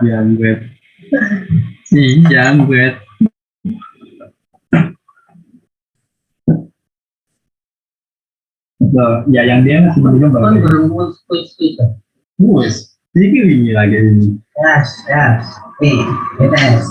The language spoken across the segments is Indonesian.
Jambret. Si jambret. Ya yang dia sebelumnya baru. Wes, ini lagi ini. Yes, yes. Yes.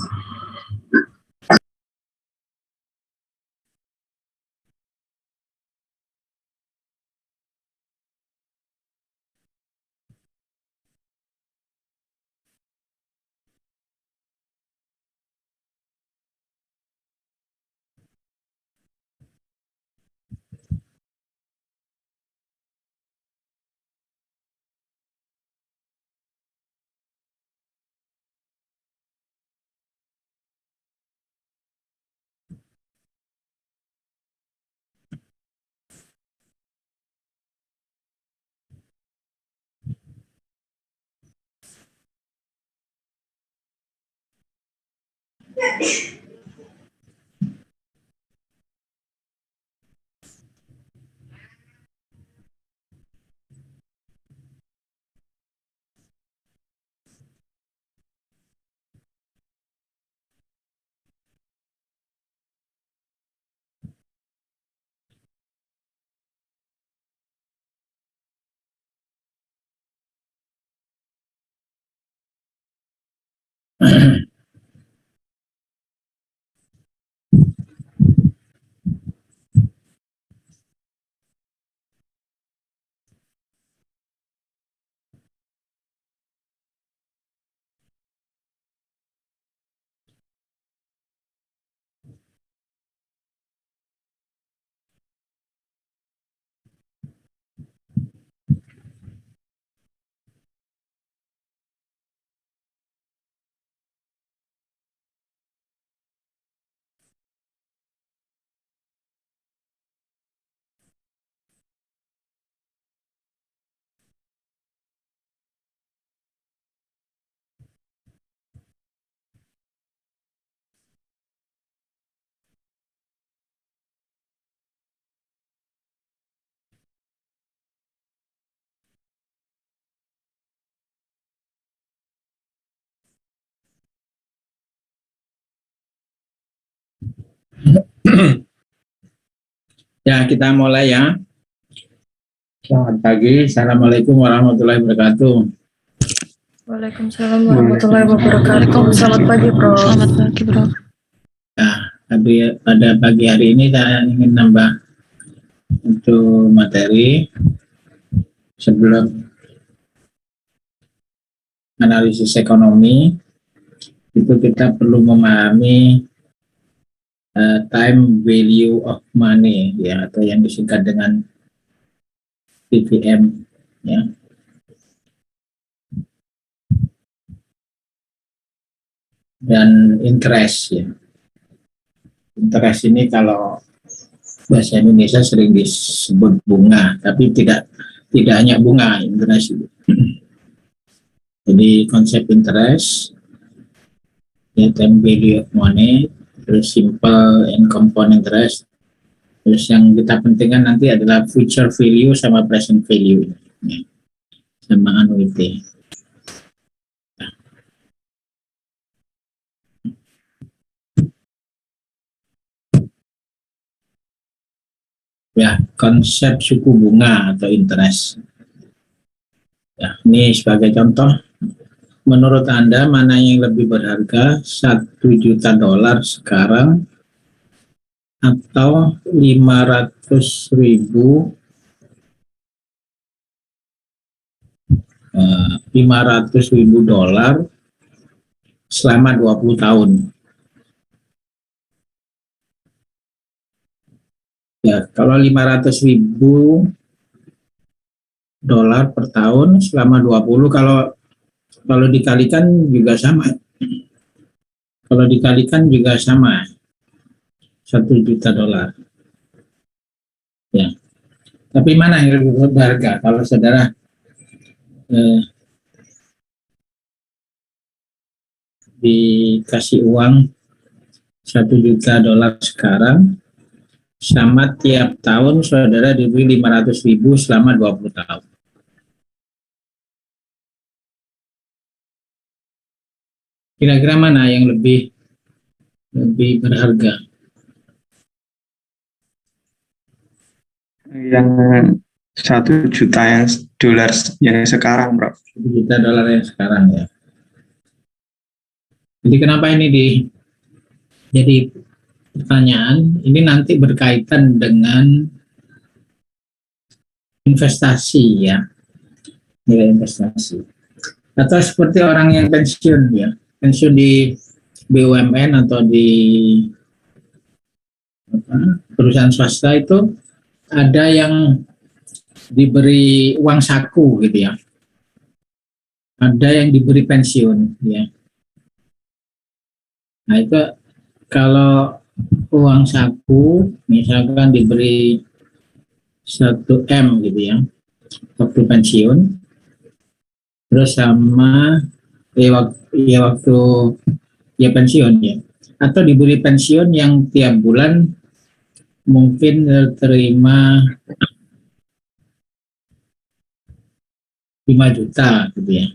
Ya, kita mulai ya. Selamat pagi. Assalamualaikum warahmatullahi wabarakatuh. Waalaikumsalam warahmatullahi wabarakatuh. Selamat pagi, Bro. Selamat pagi, Bro. Ya, pada pagi hari ini saya ingin nambah untuk materi sebelum analisis ekonomi, itu kita perlu memahami time value of money, ya, atau yang disingkat dengan TVM, ya. Dan interest, ya. Interest ini kalau bahasa Indonesia sering disebut bunga, tapi tidak hanya bunga, interest itu. Jadi konsep interest, ya, time value of money, terus simple and compound interest, terus yang kita pentingkan nanti adalah future value sama present value, ya, sama annuity. Ya, konsep suku bunga atau interest. Ya, ini sebagai contoh, menurut Anda mana yang lebih berharga, 1 juta dolar sekarang atau 500.000 dolar selama 20 tahun? Ya, kalau 500.000 dolar per tahun selama 20, kalau dikalikan juga sama. Kalau dikalikan juga sama, 1 juta dolar. Ya. Tapi mana yang lebih berharga? Kalau saudara dikasih uang 1 juta dolar sekarang, sama tiap tahun saudara diberi 500.000 selama 20 tahun. Kira-kira mana yang lebih berharga? Yang 1 juta yang dolar yang sekarang, Bro. 1 juta dolar yang sekarang, ya. Jadi kenapa ini jadi pertanyaan? Ini nanti berkaitan dengan investasi, ya, nilai investasi. Atau seperti orang yang pensiun, ya, pensiun di BUMN atau di perusahaan swasta, itu ada yang diberi uang saku, gitu ya. Ada yang diberi pensiun, ya. Nah, itu kalau uang saku misalkan diberi 1 M gitu ya, waktu pensiun, terus sama waktu pensiun, ya, atau diberi pensiun yang tiap bulan mungkin terima 5 juta gitu ya,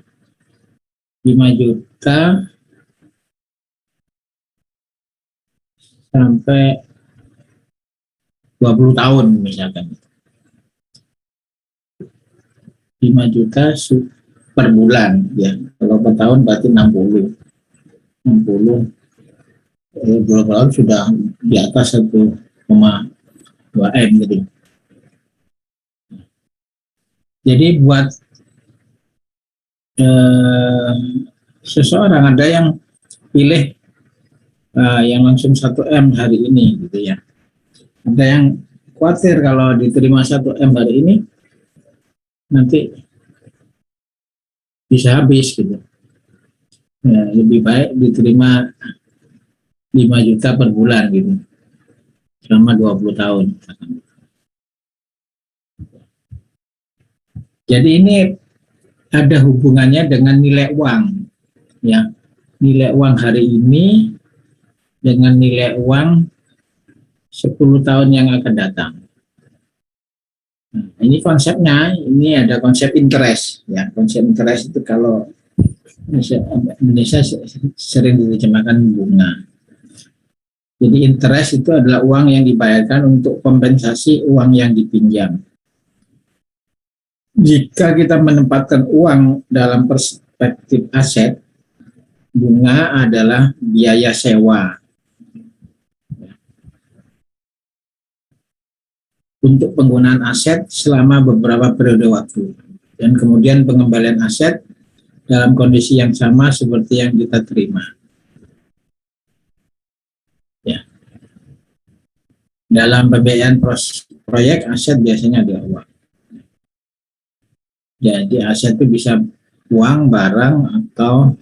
5 juta sampai 20 tahun misalkan, 5 juta per bulan, ya. Kalau per tahun berarti 60 20 tahun sudah di atas 1,2 M gitu. Jadi buat seseorang ada yang pilih yang langsung 1 M hari ini gitu ya. Ada yang khawatir kalau diterima 1 M hari ini nanti bisa habis gitu. Ya, lebih baik diterima 5 juta per bulan gitu selama 20 tahun. Jadi ini ada hubungannya dengan nilai uang, ya. Nilai uang hari ini dengan nilai uang 10 tahun yang akan datang. Nah, ini konsepnya, ini ada konsep interest, ya. Konsep interest itu kalau Indonesia sering diterjemahkan bunga. Jadi interest itu adalah uang yang dibayarkan untuk kompensasi uang yang dipinjam. Jika kita menempatkan uang dalam perspektif aset, bunga adalah biaya sewa untuk penggunaan aset selama beberapa periode waktu, dan kemudian pengembalian aset dalam kondisi yang sama seperti yang kita terima. Ya. Dalam pembiayaan proyek aset biasanya ada uang. Jadi aset itu bisa uang, barang, atau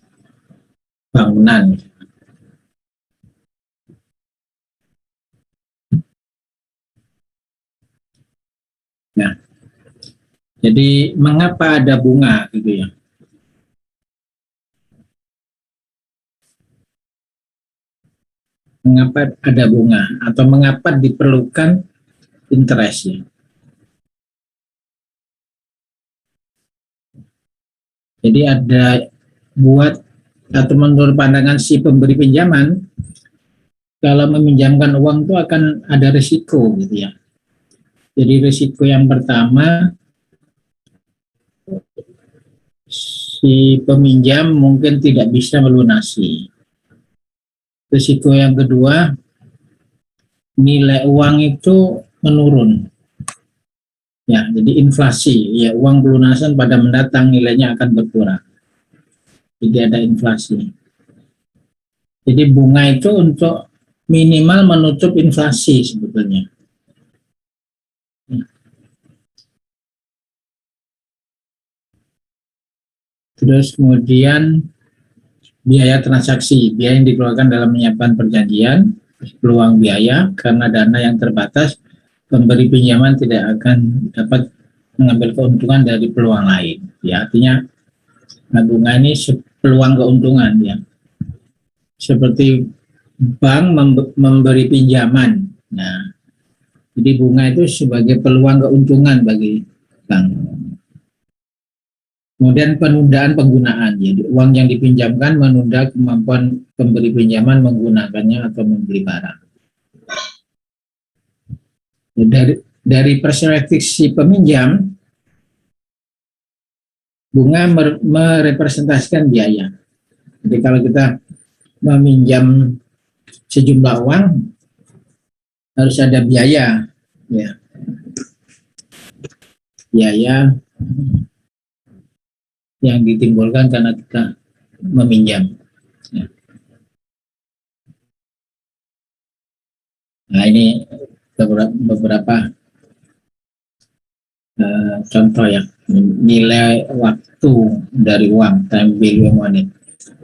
bangunan. Nah, jadi mengapa ada bunga gitu ya? Mengapa ada bunga atau mengapa diperlukan interest ya? Jadi ada buat atau menurut pandangan si pemberi pinjaman, kalau meminjamkan uang itu akan ada risiko gitu ya. Jadi risiko yang pertama, si peminjam mungkin tidak bisa melunasi. Risiko yang kedua, nilai uang itu menurun. Ya, jadi inflasi, ya uang pelunasan pada mendatang nilainya akan berkurang. Jadi ada inflasi. Jadi bunga itu untuk minimal menutup inflasi sebetulnya. Terus kemudian biaya transaksi, biaya yang dikeluarkan dalam menyiapkan perjanjian, peluang biaya karena dana yang terbatas, pemberi pinjaman tidak akan dapat mengambil keuntungan dari peluang lain. Ya, artinya bunga ini peluang keuntungan ya. Seperti bank memberi pinjaman. Nah, jadi bunga itu sebagai peluang keuntungan bagi bank. Kemudian penundaan penggunaan, jadi uang yang dipinjamkan menunda kemampuan pemberi pinjaman menggunakannya atau membeli barang. Dari perspektif si peminjam, bunga merepresentasikan biaya. Jadi kalau kita meminjam sejumlah uang, harus ada biaya, ya. Biaya yang ditimbulkan karena kita meminjam. Ya. Nah ini beberapa contoh ya, nilai waktu dari uang, time value money.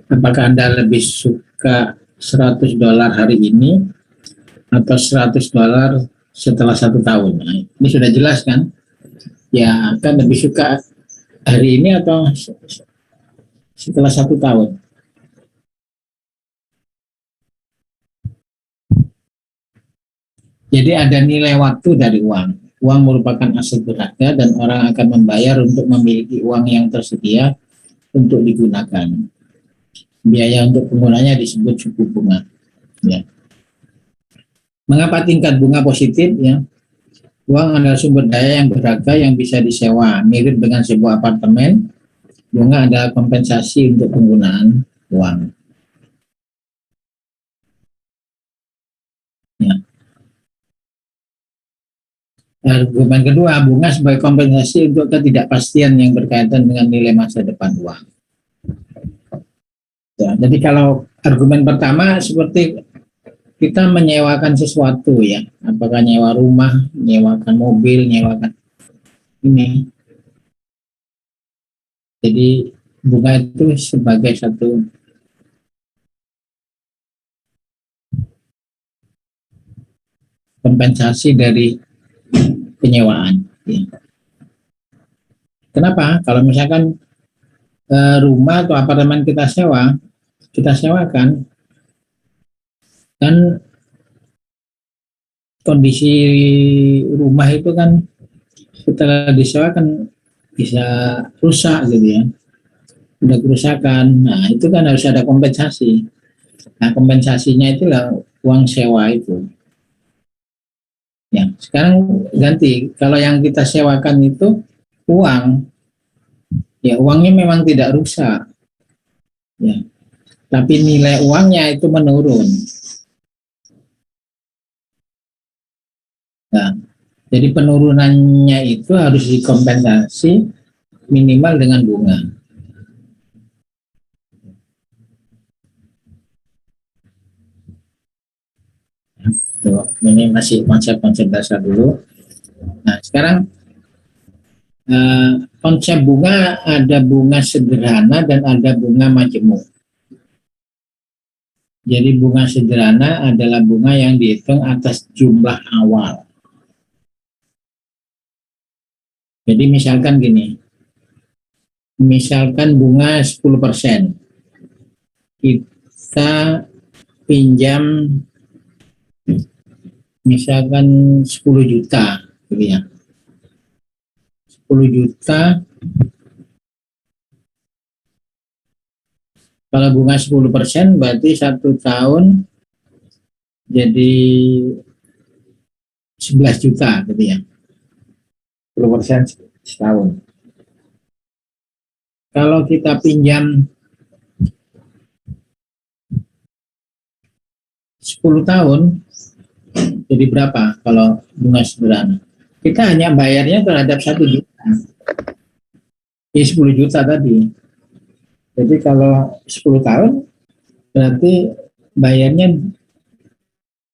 Apakah Anda lebih suka $100 hari ini atau $100 setelah 1 tahun? Nah, ini sudah jelas kan? Ya, kan lebih suka hari ini atau setelah 1 tahun? Jadi ada nilai waktu dari uang. Uang merupakan aset berharga dan orang akan membayar untuk memiliki uang yang tersedia untuk digunakan. Biaya untuk penggunanya disebut suku bunga. Ya. Mengapa tingkat bunga positif? Ya. Uang adalah sumber daya yang berharga yang bisa disewa. Mirip dengan sebuah apartemen, bunga adalah kompensasi untuk penggunaan uang. Ya. Argumen kedua, bunga sebagai kompensasi untuk ketidakpastian yang berkaitan dengan nilai masa depan uang. Ya, jadi kalau argumen pertama seperti kita menyewakan sesuatu ya, apakah nyewa rumah, nyewakan mobil, nyewakan ini. Jadi bunga itu sebagai satu kompensasi dari penyewaan. Ya. Kenapa? Kalau misalkan rumah atau apartemen kita sewakan, kan kondisi rumah itu kan setelah disewakan bisa rusak gitu ya, udah kerusakan. Nah itu kan harus ada kompensasi. Nah kompensasinya itulah uang sewa itu. Ya sekarang ganti, kalau yang kita sewakan itu uang, ya uangnya memang tidak rusak, ya, tapi nilai uangnya itu menurun. Nah, jadi penurunannya itu harus dikompensasi minimal dengan bunga. Tuh, ini masih konsep-konsep dasar dulu. Nah, sekarang konsep bunga ada bunga sederhana dan ada bunga majemuk. Jadi bunga sederhana adalah bunga yang dihitung atas jumlah awal. Jadi misalkan gini, misalkan bunga 10%, kita pinjam misalkan 10 juta, gitu ya. 10 juta, kalau bunga 10% berarti 1 tahun jadi 11 juta, gitu ya. 10% setahun. Kalau kita pinjam 10 tahun, jadi berapa kalau bunga sederhana? Kita hanya bayarnya terhadap 1 juta. 10 juta tadi. Jadi kalau 10 tahun, berarti bayarnya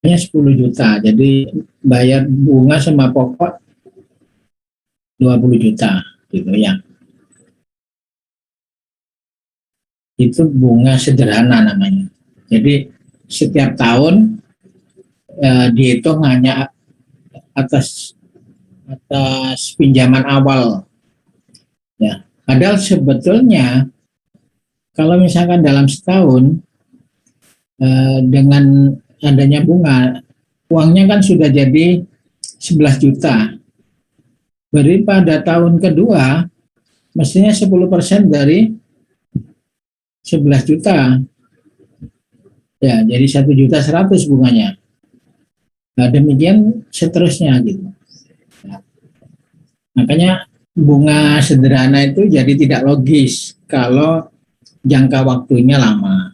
hanya 10 juta. Jadi bayar bunga sama pokok 20 juta, gitu ya. Itu bunga sederhana namanya. Jadi setiap tahun dihitung hanya atas pinjaman awal. Ya, padahal sebetulnya kalau misalkan dalam setahun dengan adanya bunga, uangnya kan sudah jadi 11 juta. Berarti pada tahun kedua mestinya 10% dari 11 juta. Ya, jadi 1.100.000 bunganya. Nah, demikian seterusnya gitu. Nah, makanya bunga sederhana itu jadi tidak logis kalau jangka waktunya lama.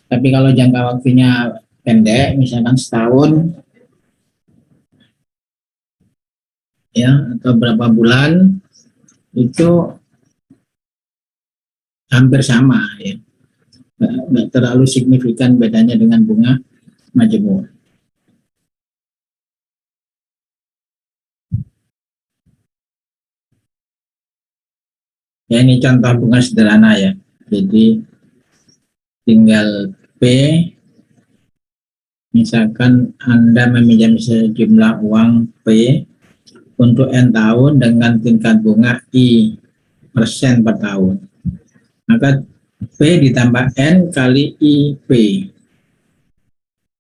Tapi kalau jangka waktunya pendek, misalkan setahun, ya, atau berapa bulan, itu hampir sama, ya. Nggak terlalu signifikan bedanya dengan bunga majemuk. Ya, ini contoh bunga sederhana ya. Jadi tinggal P, misalkan Anda meminjam sejumlah uang P untuk N tahun dengan tingkat bunga I persen per tahun. Maka P ditambah N kali IP.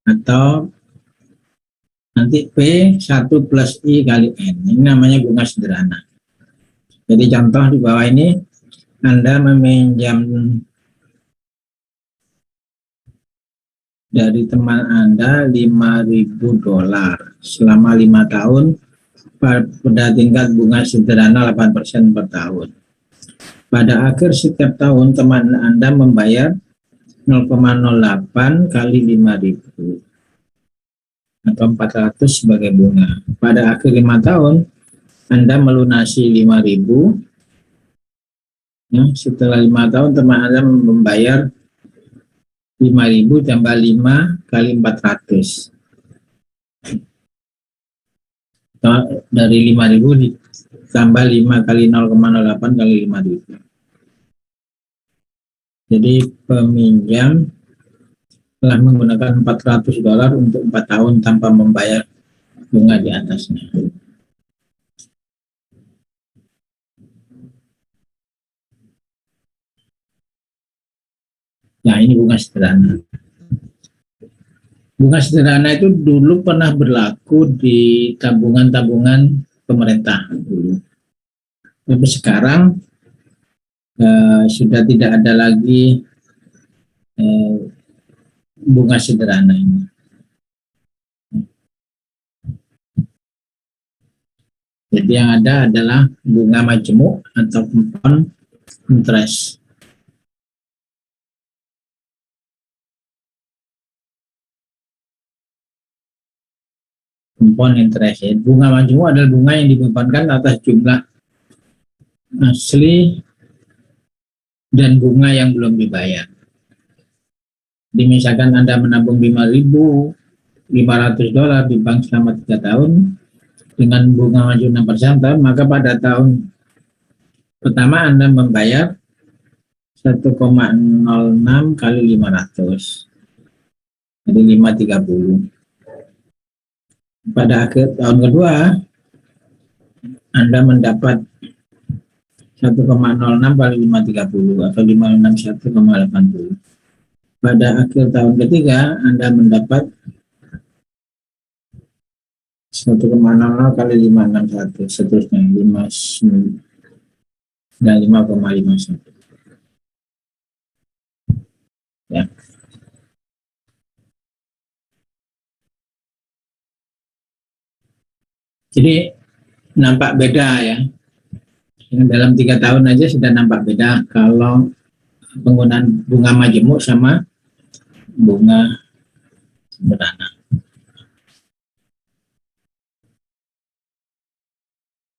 Atau nanti P 1 plus I kali N. Ini namanya bunga sederhana. Jadi contoh di bawah ini, Anda meminjam dari teman Anda $5.000 selama 5 tahun pada tingkat bunga sederhana 8% per tahun. Pada akhir setiap tahun teman Anda membayar 0,08 kali 5.000 atau 400 sebagai bunga. Pada akhir 5 tahun Anda melunasi 5.000. Ya, setelah 5 tahun teman Anda membayar 5.000 tambah 5 kali 400. Dari 5.000 ditambah 5 kali 0,08 kali 5.000. Jadi peminjam telah menggunakan $400 untuk 4 tahun tanpa membayar bunga di atasnya. Nah, ini bunga sederhana. Bunga sederhana itu dulu pernah berlaku di tabungan-tabungan pemerintah dulu. Tapi sekarang sudah tidak ada lagi bunga sederhana ini. Jadi yang ada adalah bunga majemuk atau coupon interest. Coupon interest, ya. Bunga majemuk adalah bunga yang dibebankan atas jumlah asli dan bunga yang belum dibayar. Jadi misalkan Anda menabung 5.000, $500 di bank selama 3 tahun dengan bunga maju 6% tahun, maka pada tahun pertama Anda membayar 1,06 kali 500, jadi 530. Pada akhir tahun kedua Anda mendapat 1,06 kali 530 atau 561,80. Pada akhir tahun ketiga Anda mendapat 1,00 kali 561, seterusnya 5,51. Ya. Jadi nampak beda ya. Dalam 3 tahun aja sudah nampak beda kalau penggunaan bunga majemuk sama bunga sederhana.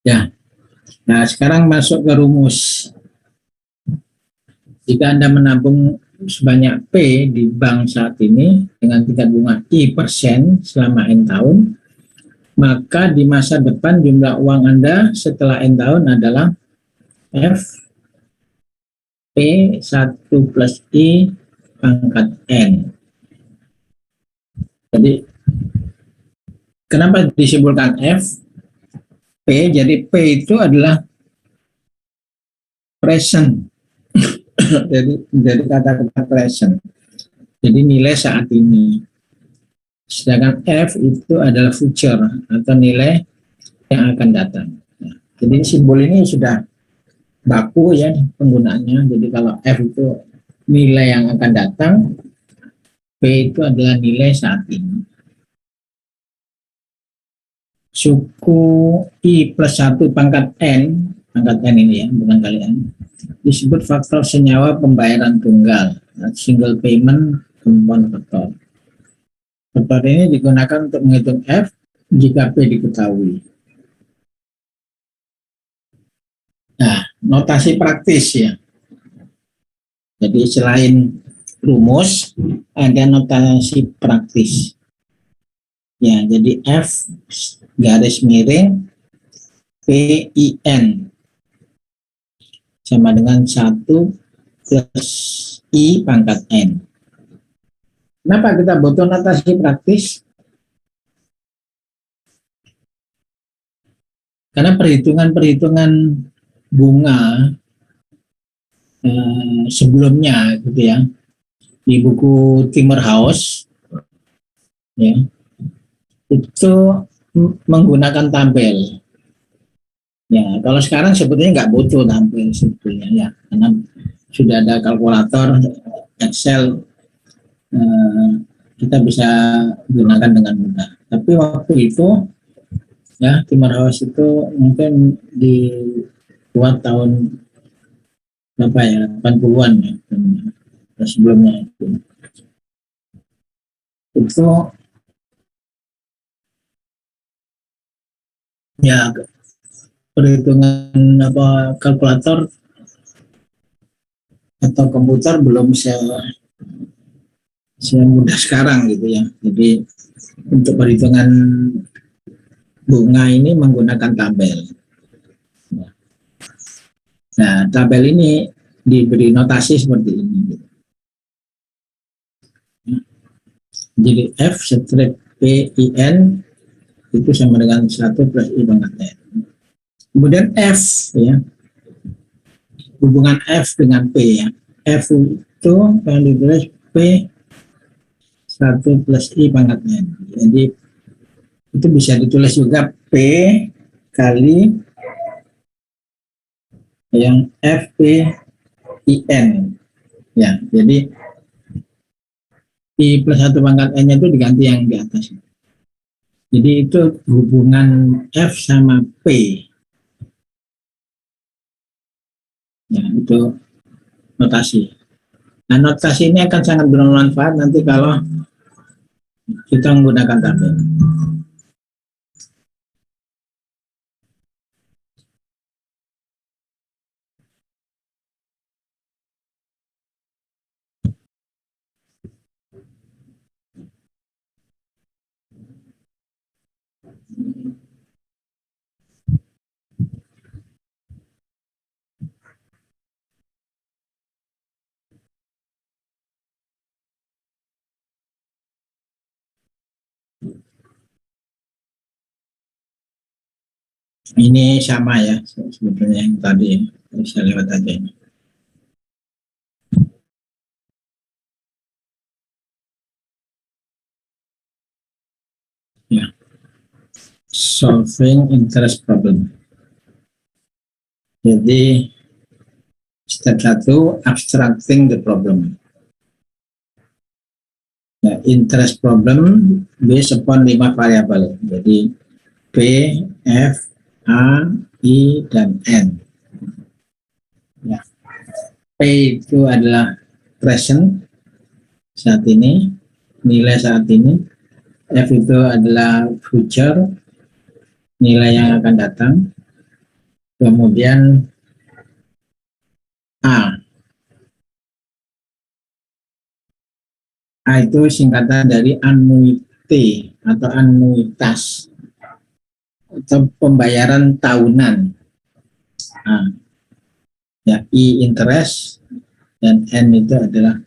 Ya. Nah, sekarang masuk ke rumus. Jika Anda menabung sebanyak P di bank saat ini dengan tingkat bunga I% selama N tahun, maka di masa depan jumlah uang Anda setelah N tahun adalah F P1 plus I pangkat N. Jadi, kenapa disimpulkan F? P, jadi P itu adalah present. jadi kata-kata present. Jadi nilai saat ini. Sedangkan F itu adalah future atau nilai yang akan datang. Nah, jadi simbol ini sudah baku ya penggunaannya. Jadi kalau F itu nilai yang akan datang, P itu adalah nilai saat ini. Suku I plus 1 pangkat N ini ya, bukan kali N, disebut faktor senyawa pembayaran tunggal, single payment compound factor. Faktor ini digunakan untuk menghitung F jika P diketahui. Nah, notasi praktis ya. Jadi selain rumus, ada notasi praktis. Ya, jadi F garis miring PIN sama dengan 1 plus I pangkat N. Kenapa kita butuh notasi praktis? Karena perhitungan-perhitungan bunga sebelumnya gitu ya, di buku Timmerhouse ya, itu menggunakan tabel. Ya, kalau sekarang sebetulnya nggak butuh tabel sebetulnya ya, karena sudah ada kalkulator Excel, kita bisa gunakan dengan mudah. Tapi waktu itu ya, Timmerhouse itu mungkin dibuat tahun berapa ya, 80-an ya, sebelumnya itu ya perhitungan kalkulator atau komputer belum semudah sekarang gitu ya. Jadi untuk perhitungan bunga ini menggunakan tabel. Nah, tabel ini diberi notasi seperti ini. Jadi F strip PIN itu sama dengan 1 plus I pangkat N. Kemudian F ya, hubungan F dengan P ya. F itu yang ditulis P 1 plus I pangkat N. Jadi itu bisa ditulis juga P kali yang FPIN ya. Jadi I plus 1 pangkat N nya itu diganti yang di atas. Jadi itu hubungan F sama P ya, itu notasi. Nah, notasi ini akan sangat bermanfaat nanti kalau kita menggunakan tabel. Ini sama ya sebetulnya yang tadi bisa lewat aja ini. Ya, solving interest problem. Jadi step 1, abstracting the problem. Nah, interest problem based upon 5 variabel. Jadi P, F, A, I, dan N. Ya. P itu adalah present saat ini, nilai saat ini. F itu adalah future, nilai yang akan datang. Kemudian A. A itu singkatan dari annuity atau annuitas atau pembayaran tahunan. A. Ya, I interest dan N itu adalah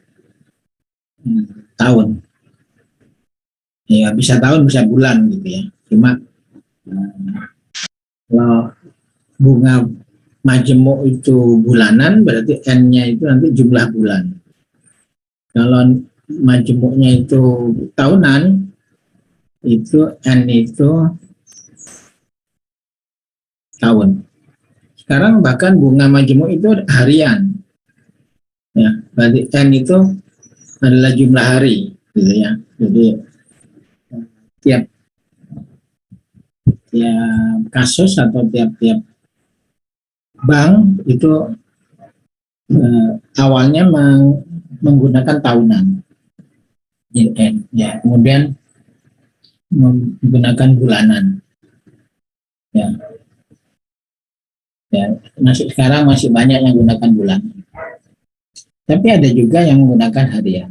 tahun. Ya, bisa tahun bisa bulan gitu ya. Cuma kalau bunga majemuk itu bulanan berarti N-nya itu nanti jumlah bulan. Kalau majemuknya itu tahunan itu N itu tahun. Sekarang bahkan bunga majemuk itu harian. Ya, berarti N itu adalah jumlah hari gitu ya. Jadi tiap kasus atau tiap bank itu awalnya menggunakan tahunan. Ya, kemudian menggunakan bulanan. Ya. Ya, sekarang masih banyak yang menggunakan bulan. Tapi ada juga yang menggunakan harian.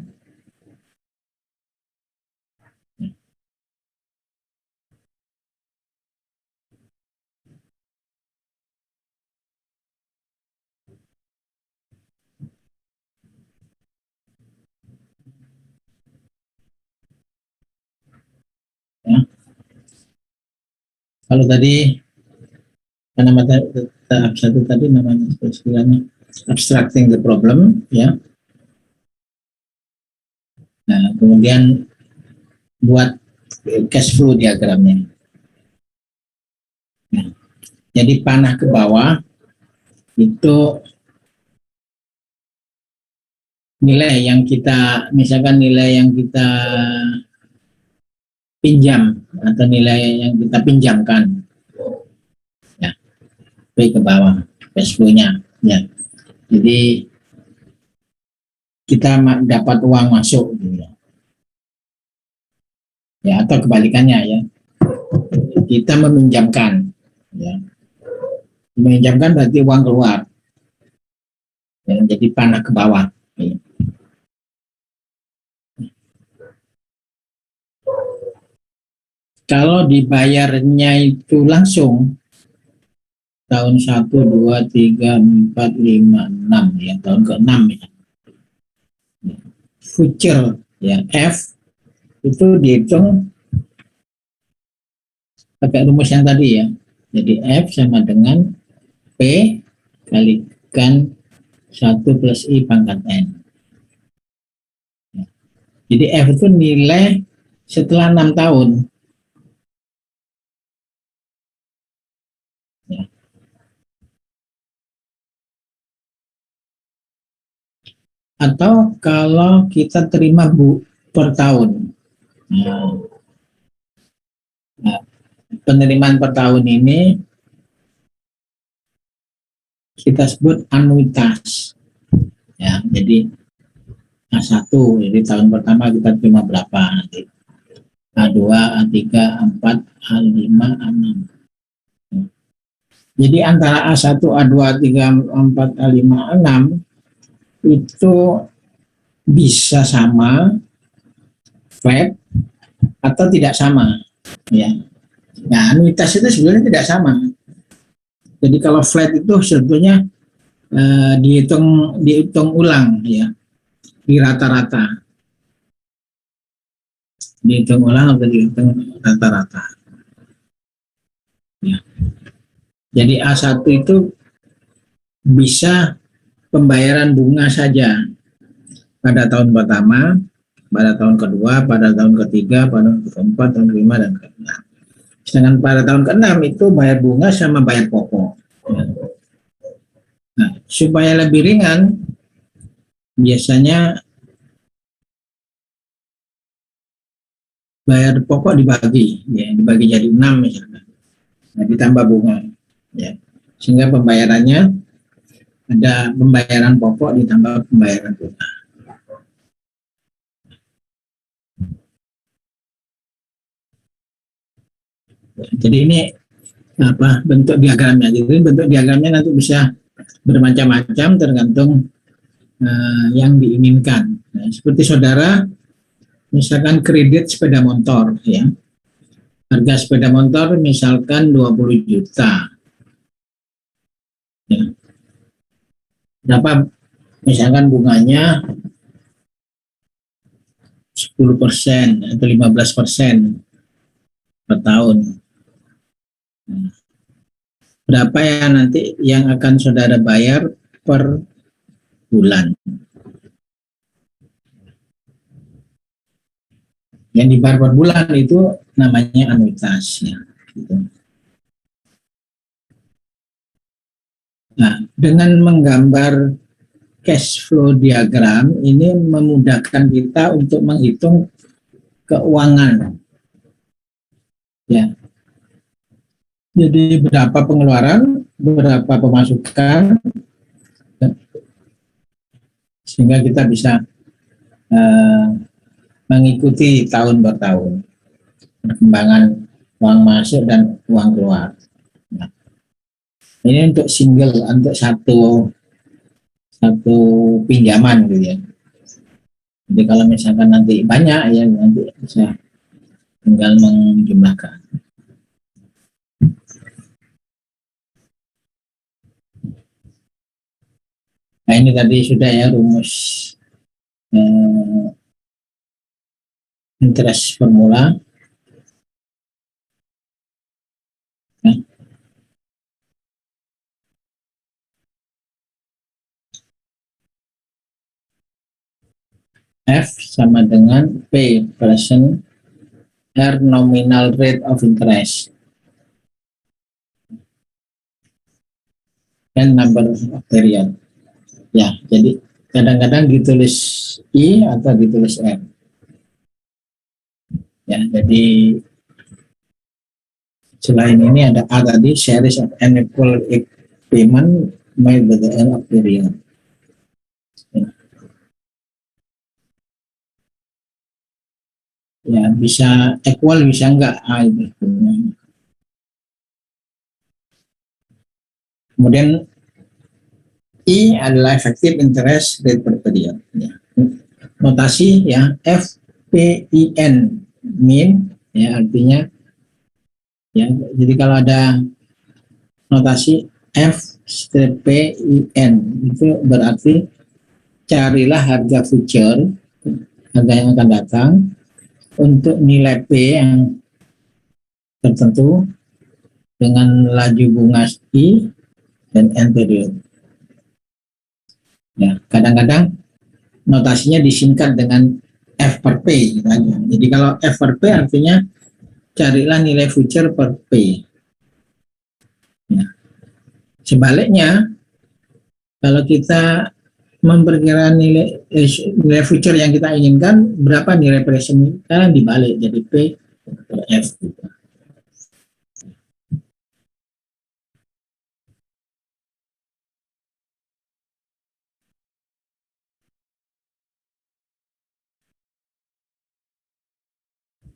Ya. Kalau tadi nama tahap 1 tadi namanya istilahnya abstracting the problem, ya. Nah, kemudian buat cash flow diagramnya. Nah, jadi panah ke bawah itu nilai yang kita, misalkan nilai yang kita pinjam atau nilai yang kita pinjamkan, ya, P ke bawah cash flow-nya, ya. Jadi kita dapat uang masuk, gitu ya. Ya, atau kebalikannya ya, kita meminjamkan, ya. Meminjamkan berarti uang keluar, ya, jadi panah ke bawah. Ya. Kalau dibayarnya itu langsung tahun 1, 2, 3, 4, 5, 6 ya, tahun ke-6 ya. Future ya, F itu dihitung pakai rumus yang tadi ya. Jadi F sama dengan P kalikan 1 plus I pangkat N. Jadi F itu nilai setelah 6 tahun. Ya. Atau kalau kita terima per tahun. Nah, penerimaan per tahun ini kita sebut anuitas. Ya, jadi A1, jadi tahun pertama kita terima berapa nanti. A2, A3, A4, A5, A6. Jadi antara A1, A2, A3, A4, A5, A6 itu bisa sama, flat, atau tidak sama. Ya. Nah, anuitas itu sebenarnya tidak sama. Jadi kalau flat itu sebetulnya dihitung ulang ya, di rata-rata. Dihitung ulang atau dihitung rata-rata. Ya. Jadi A1 itu bisa pembayaran bunga saja pada tahun pertama, pada tahun kedua, pada tahun ketiga, pada tahun keempat, tahun kelima, dan keenam. Sedangkan pada tahun keenam itu bayar bunga sama bayar pokok. Nah, supaya lebih ringan, biasanya bayar pokok dibagi, ya, dibagi jadi 6 misalnya. Nah, ditambah bunga, ya, sehingga pembayarannya ada pembayaran pokok ditambah pembayaran bunga. Jadi ini bentuk diagramnya. Jadi bentuk diagramnya nanti bisa bermacam-macam tergantung yang diinginkan. Nah, seperti saudara, misalkan kredit sepeda motor, ya, harga sepeda motor misalkan 20 juta. Ya. Berapa misalkan bunganya 10% atau 15% per tahun. Berapa ya nanti yang akan saudara bayar per bulan? Yang dibayar per bulan itu namanya anuitas, ya. Gitu. Nah, dengan menggambar cash flow diagram ini memudahkan kita untuk menghitung keuangan, ya. Jadi berapa pengeluaran, berapa pemasukan, sehingga kita bisa mengikuti tahun per tahun perkembangan uang masuk dan uang keluar. Nah, ini untuk single, untuk satu pinjaman gitu ya. Jadi kalau misalkan nanti banyak ya nanti bisa tinggal menjumlahkan. Nah ini tadi sudah ya rumus interest formula. Nah. F sama dengan P present, R nominal rate of interest, dan number of period. Ya, jadi kadang-kadang ditulis I atau ditulis R. Ya, jadi selain ini ada A tadi, series of unequal payment made by the end of period. Ya, bisa equal, bisa enggak A itu. Kemudian I adalah effective interest rate per period. Ya. Notasi ya FPIN, mean, ya artinya ya. Jadi kalau ada notasi FPIN itu berarti carilah harga future, harga yang akan datang untuk nilai P yang tertentu dengan laju bunga I dan N period. Ya, kadang-kadang notasinya disingkat dengan F per P gitu aja. Jadi kalau F per P artinya carilah nilai future per P. Ya. Sebaliknya, kalau kita memperkirakan nilai future yang kita inginkan, berapa nilai present kita dibalik jadi P per F. Gitu.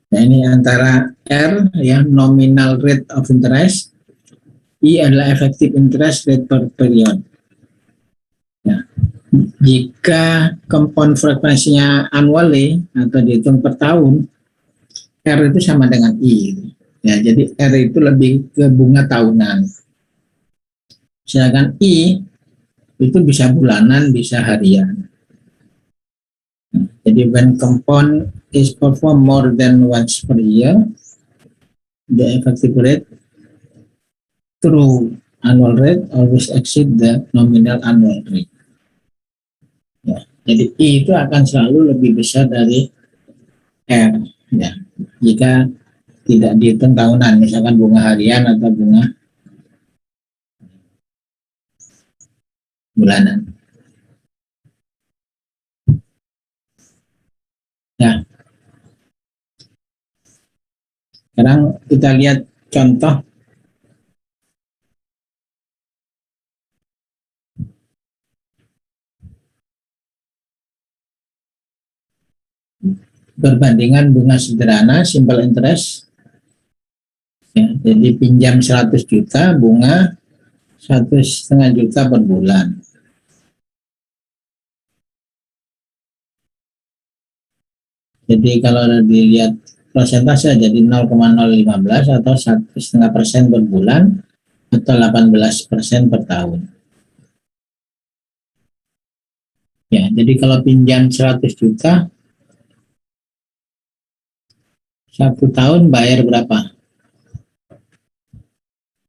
Nah ini antara R ya nominal rate of interest, I adalah effective interest rate per period. Nah, jika compound frekuensinya annually atau dihitung per tahun, R itu sama dengan I. Ya, jadi R itu lebih ke bunga tahunan. Sedangkan I itu bisa bulanan, bisa harian. Jadi when compound is performed more than once per year, the effective rate through annual rate always exceed the nominal annual rate. Ya, jadi I itu akan selalu lebih besar dari R. Ya, jika tidak dihitung tahunan, misalkan bunga harian atau bunga bulanan. Ya, sekarang kita lihat contoh perbandingan bunga sederhana simple interest. Ya, jadi pinjam 100 juta, bunga 1,5 juta per bulan. Jadi kalau dilihat persentase jadi 0,015 atau 1,5% per bulan atau 18% per tahun. Ya, jadi kalau pinjam 100 juta, 1 tahun bayar berapa?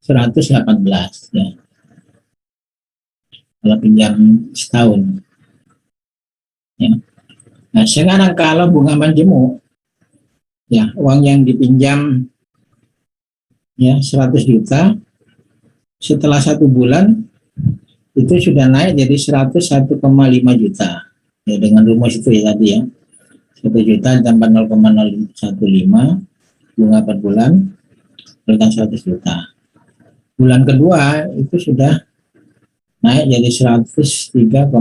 118 ya. Kalau pinjam setahun. Ya. Nah, sekarang kalau bunga majemuk, ya uang yang dipinjam ya 100 juta, setelah 1 bulan itu sudah naik jadi 101,5 juta. Ya, dengan rumus itu ya tadi ya. 1 juta tambah 0,015 bunga per bulan berikan 100 juta. Bulan kedua itu sudah naik jadi 103,02.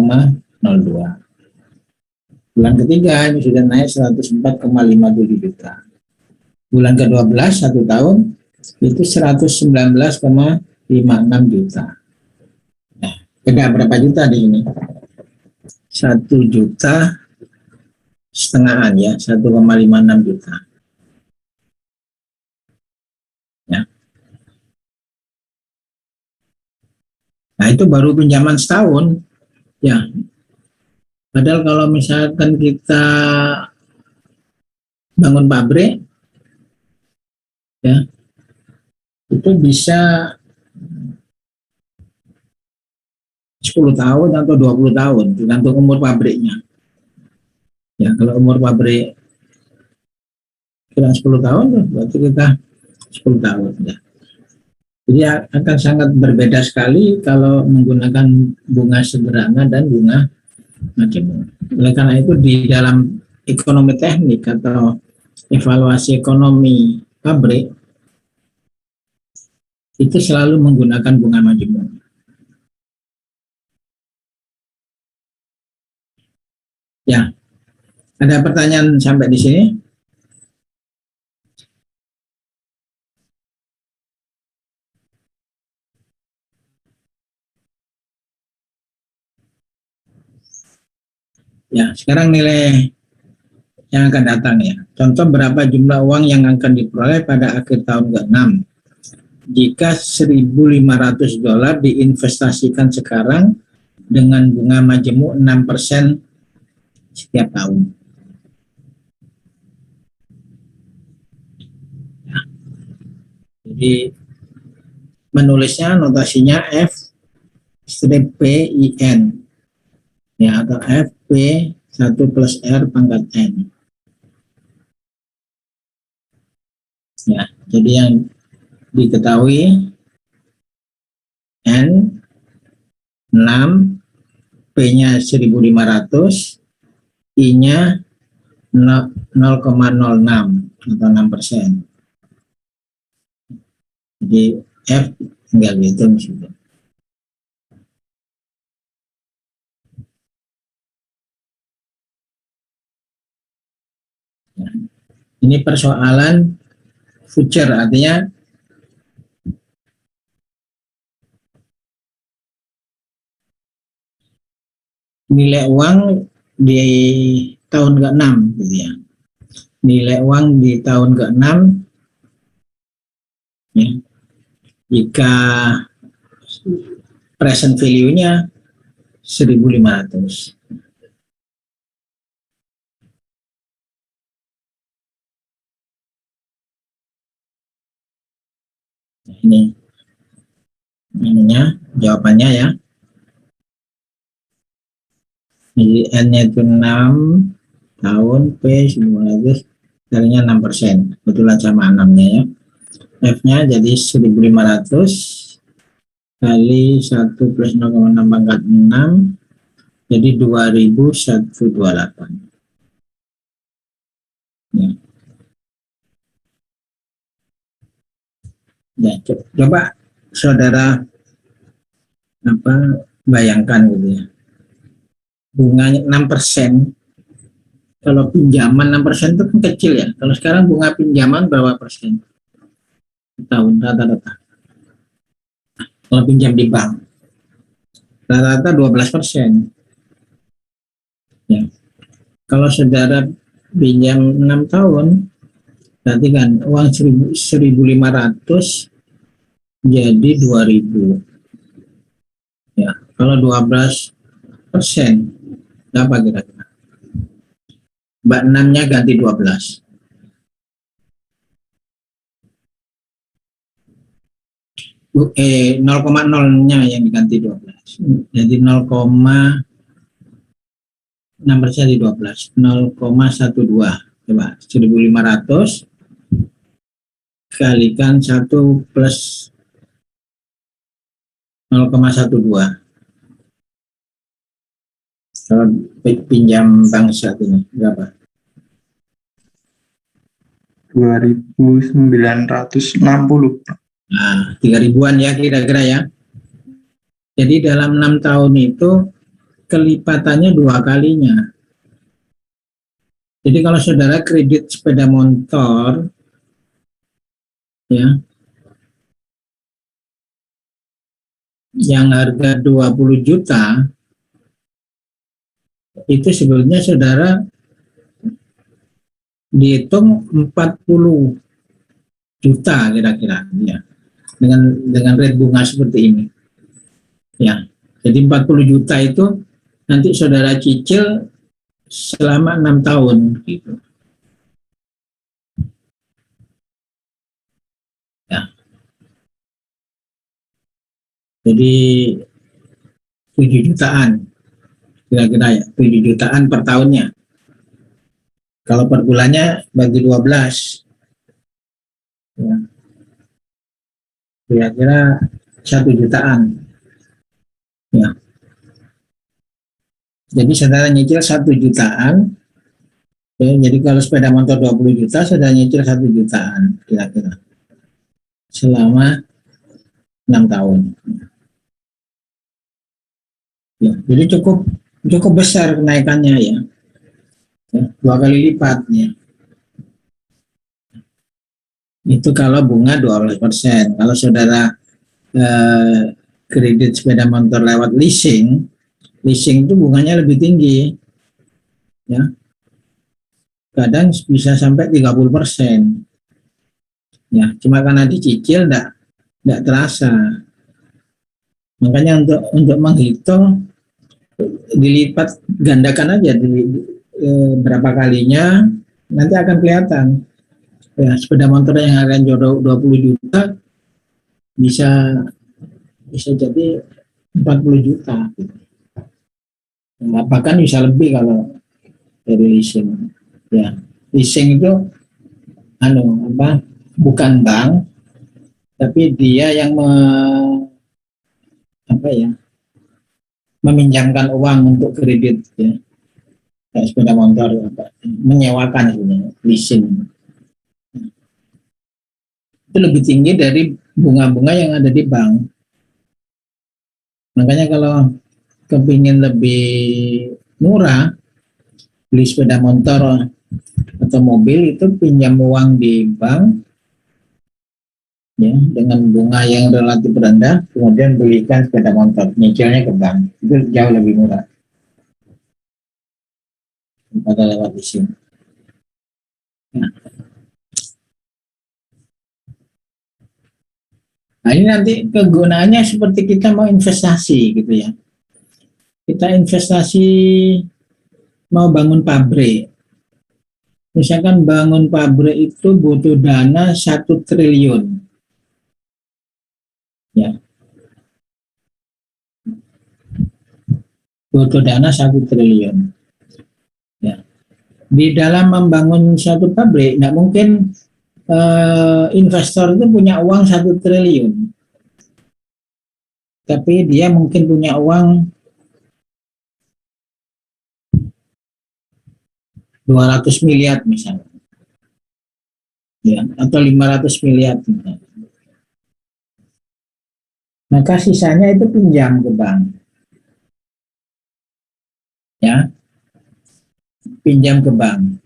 Bulan ketiga ini sudah naik 104,57 juta. Bulan ke-12 1 tahun itu 119,56 juta. Nah, beda berapa juta di sini? 1,5 juta ya, 1,56 juta. Ya. Nah, itu baru pinjaman setahun. Ya. Padahal kalau misalkan kita bangun pabrik, ya, itu bisa 10 tahun atau 20 tahun, tergantung umur pabriknya. Ya, kalau umur pabrik kira 10 tahun, berarti kita 10 tahun. Ya. Jadi akan sangat berbeda sekali kalau menggunakan bunga sederhana dan bunga majemuk. Oleh karena itu di dalam ekonomi teknik atau evaluasi ekonomi pabrik itu selalu menggunakan bunga majemuk. Ya, ada pertanyaan sampai di sini? Ya, sekarang nilai yang akan datang ya. Contoh berapa jumlah uang yang akan diperoleh pada akhir tahun ke-6 jika $1.500 diinvestasikan sekarang dengan bunga majemuk 6% setiap tahun. Ya. Jadi menulisnya notasinya F strip PIN ya, atau FP 1 plus R pangkat N. Ya, jadi yang diketahui N 6, P-nya 1.500, I-nya 0,06 atau 6%. Jadi F tinggal dihitung sudah. Ya. Ini persoalan future, artinya nilai uang di tahun ke-6 gitu ya. Nilai uang di tahun ke-6 ya, jika present value-nya 1.500. Nah, ini ininya jawabannya ya. Jadi N-nya itu 6 tahun, P 900, kalinya 6%. Kebetulan sama 6-nya ya. F-nya jadi 1500 kali 1 plus 0,6 pangkat 6, jadi 2128. Ya. Ya, coba saudara bayangkan gitu ya. Bunganya 6%. Kalau pinjaman 6% itu kan kecil ya. Kalau sekarang bunga pinjaman berapa persen? Tahun rata-rata. Kalau pinjam di bank, rata-rata 12%. Ya. Kalau saudara pinjam 6 tahun, berarti kan uang 1.500 jadi 2.000. Ya. Kalau 12%, berapa kira-kira? Mbak 6-nya ganti 12. Nol koma nolnya yang diganti 12. Jadi 0,6% di 12. 0,12. Coba 1.500 kalikan 1 plus 0,12. Kalau pinjam bank saat ini berapa? 2.960. Nah, 3.000-an ya kira-kira ya. Jadi dalam 6 tahun itu kelipatannya 2 kalinya. Jadi kalau saudara kredit sepeda motor ya yang harga 20 juta, itu sebenarnya saudara dihitung 40 juta kira-kira ya, dengan rate bunga seperti ini ya. Jadi 40 juta itu nanti saudara cicil selama 6 tahun gitu ya. Jadi 7 jutaan kira-kira ya, 7 jutaan per tahunnya. Kalau per bulannya bagi 12 ya, kira-kira 1 jutaan ya. Jadi saudara nyicil 1 jutaan ya, jadi kalau sepeda motor 20 juta saudara nyicil 1 jutaan kira-kira selama 6 tahun ya. Jadi cukup besar kenaikannya ya, 2 kali lipat ya. Itu kalau bunga 12%. Kalau saudara kredit sepeda motor lewat leasing itu bunganya lebih tinggi ya, kadang bisa sampai 30% ya. Cuma karena dicicil enggak terasa. Makanya untuk menghitung dilipat gandakan aja berapa kalinya, nanti akan kelihatan ya. Sepeda motor yang harganya 20 juta bisa jadi 40 juta gitu. Nah, bahkan bisa lebih kalau dari leasing ya. Leasing itu bukan bank, tapi dia yang meminjamkan uang untuk kredit ya. Kayak sepeda motor menyewakan sebenarnya, leasing itu lebih tinggi dari bunga-bunga yang ada di bank. Makanya kalau kepingin lebih murah beli sepeda motor atau mobil, itu pinjam uang di bank ya dengan bunga yang relatif rendah, kemudian belikan sepeda motor, nyicilnya ke bank, itu jauh lebih murah daripada lewat leasing. Nah, ini nanti kegunaannya seperti kita mau investasi gitu ya. Kita investasi mau bangun pabrik. Misalkan bangun pabrik itu butuh dana 1 triliun. Ya. butuh dana 1 triliun. Ya. Di dalam membangun suatu pabrik, nggak mungkin investor itu punya uang 1 triliun. Tapi dia mungkin punya uang 200 miliar misalnya. Ya, atau 500 miliar misalnya. Maka sisanya itu pinjam ke bank. Ya, pinjam ke bank.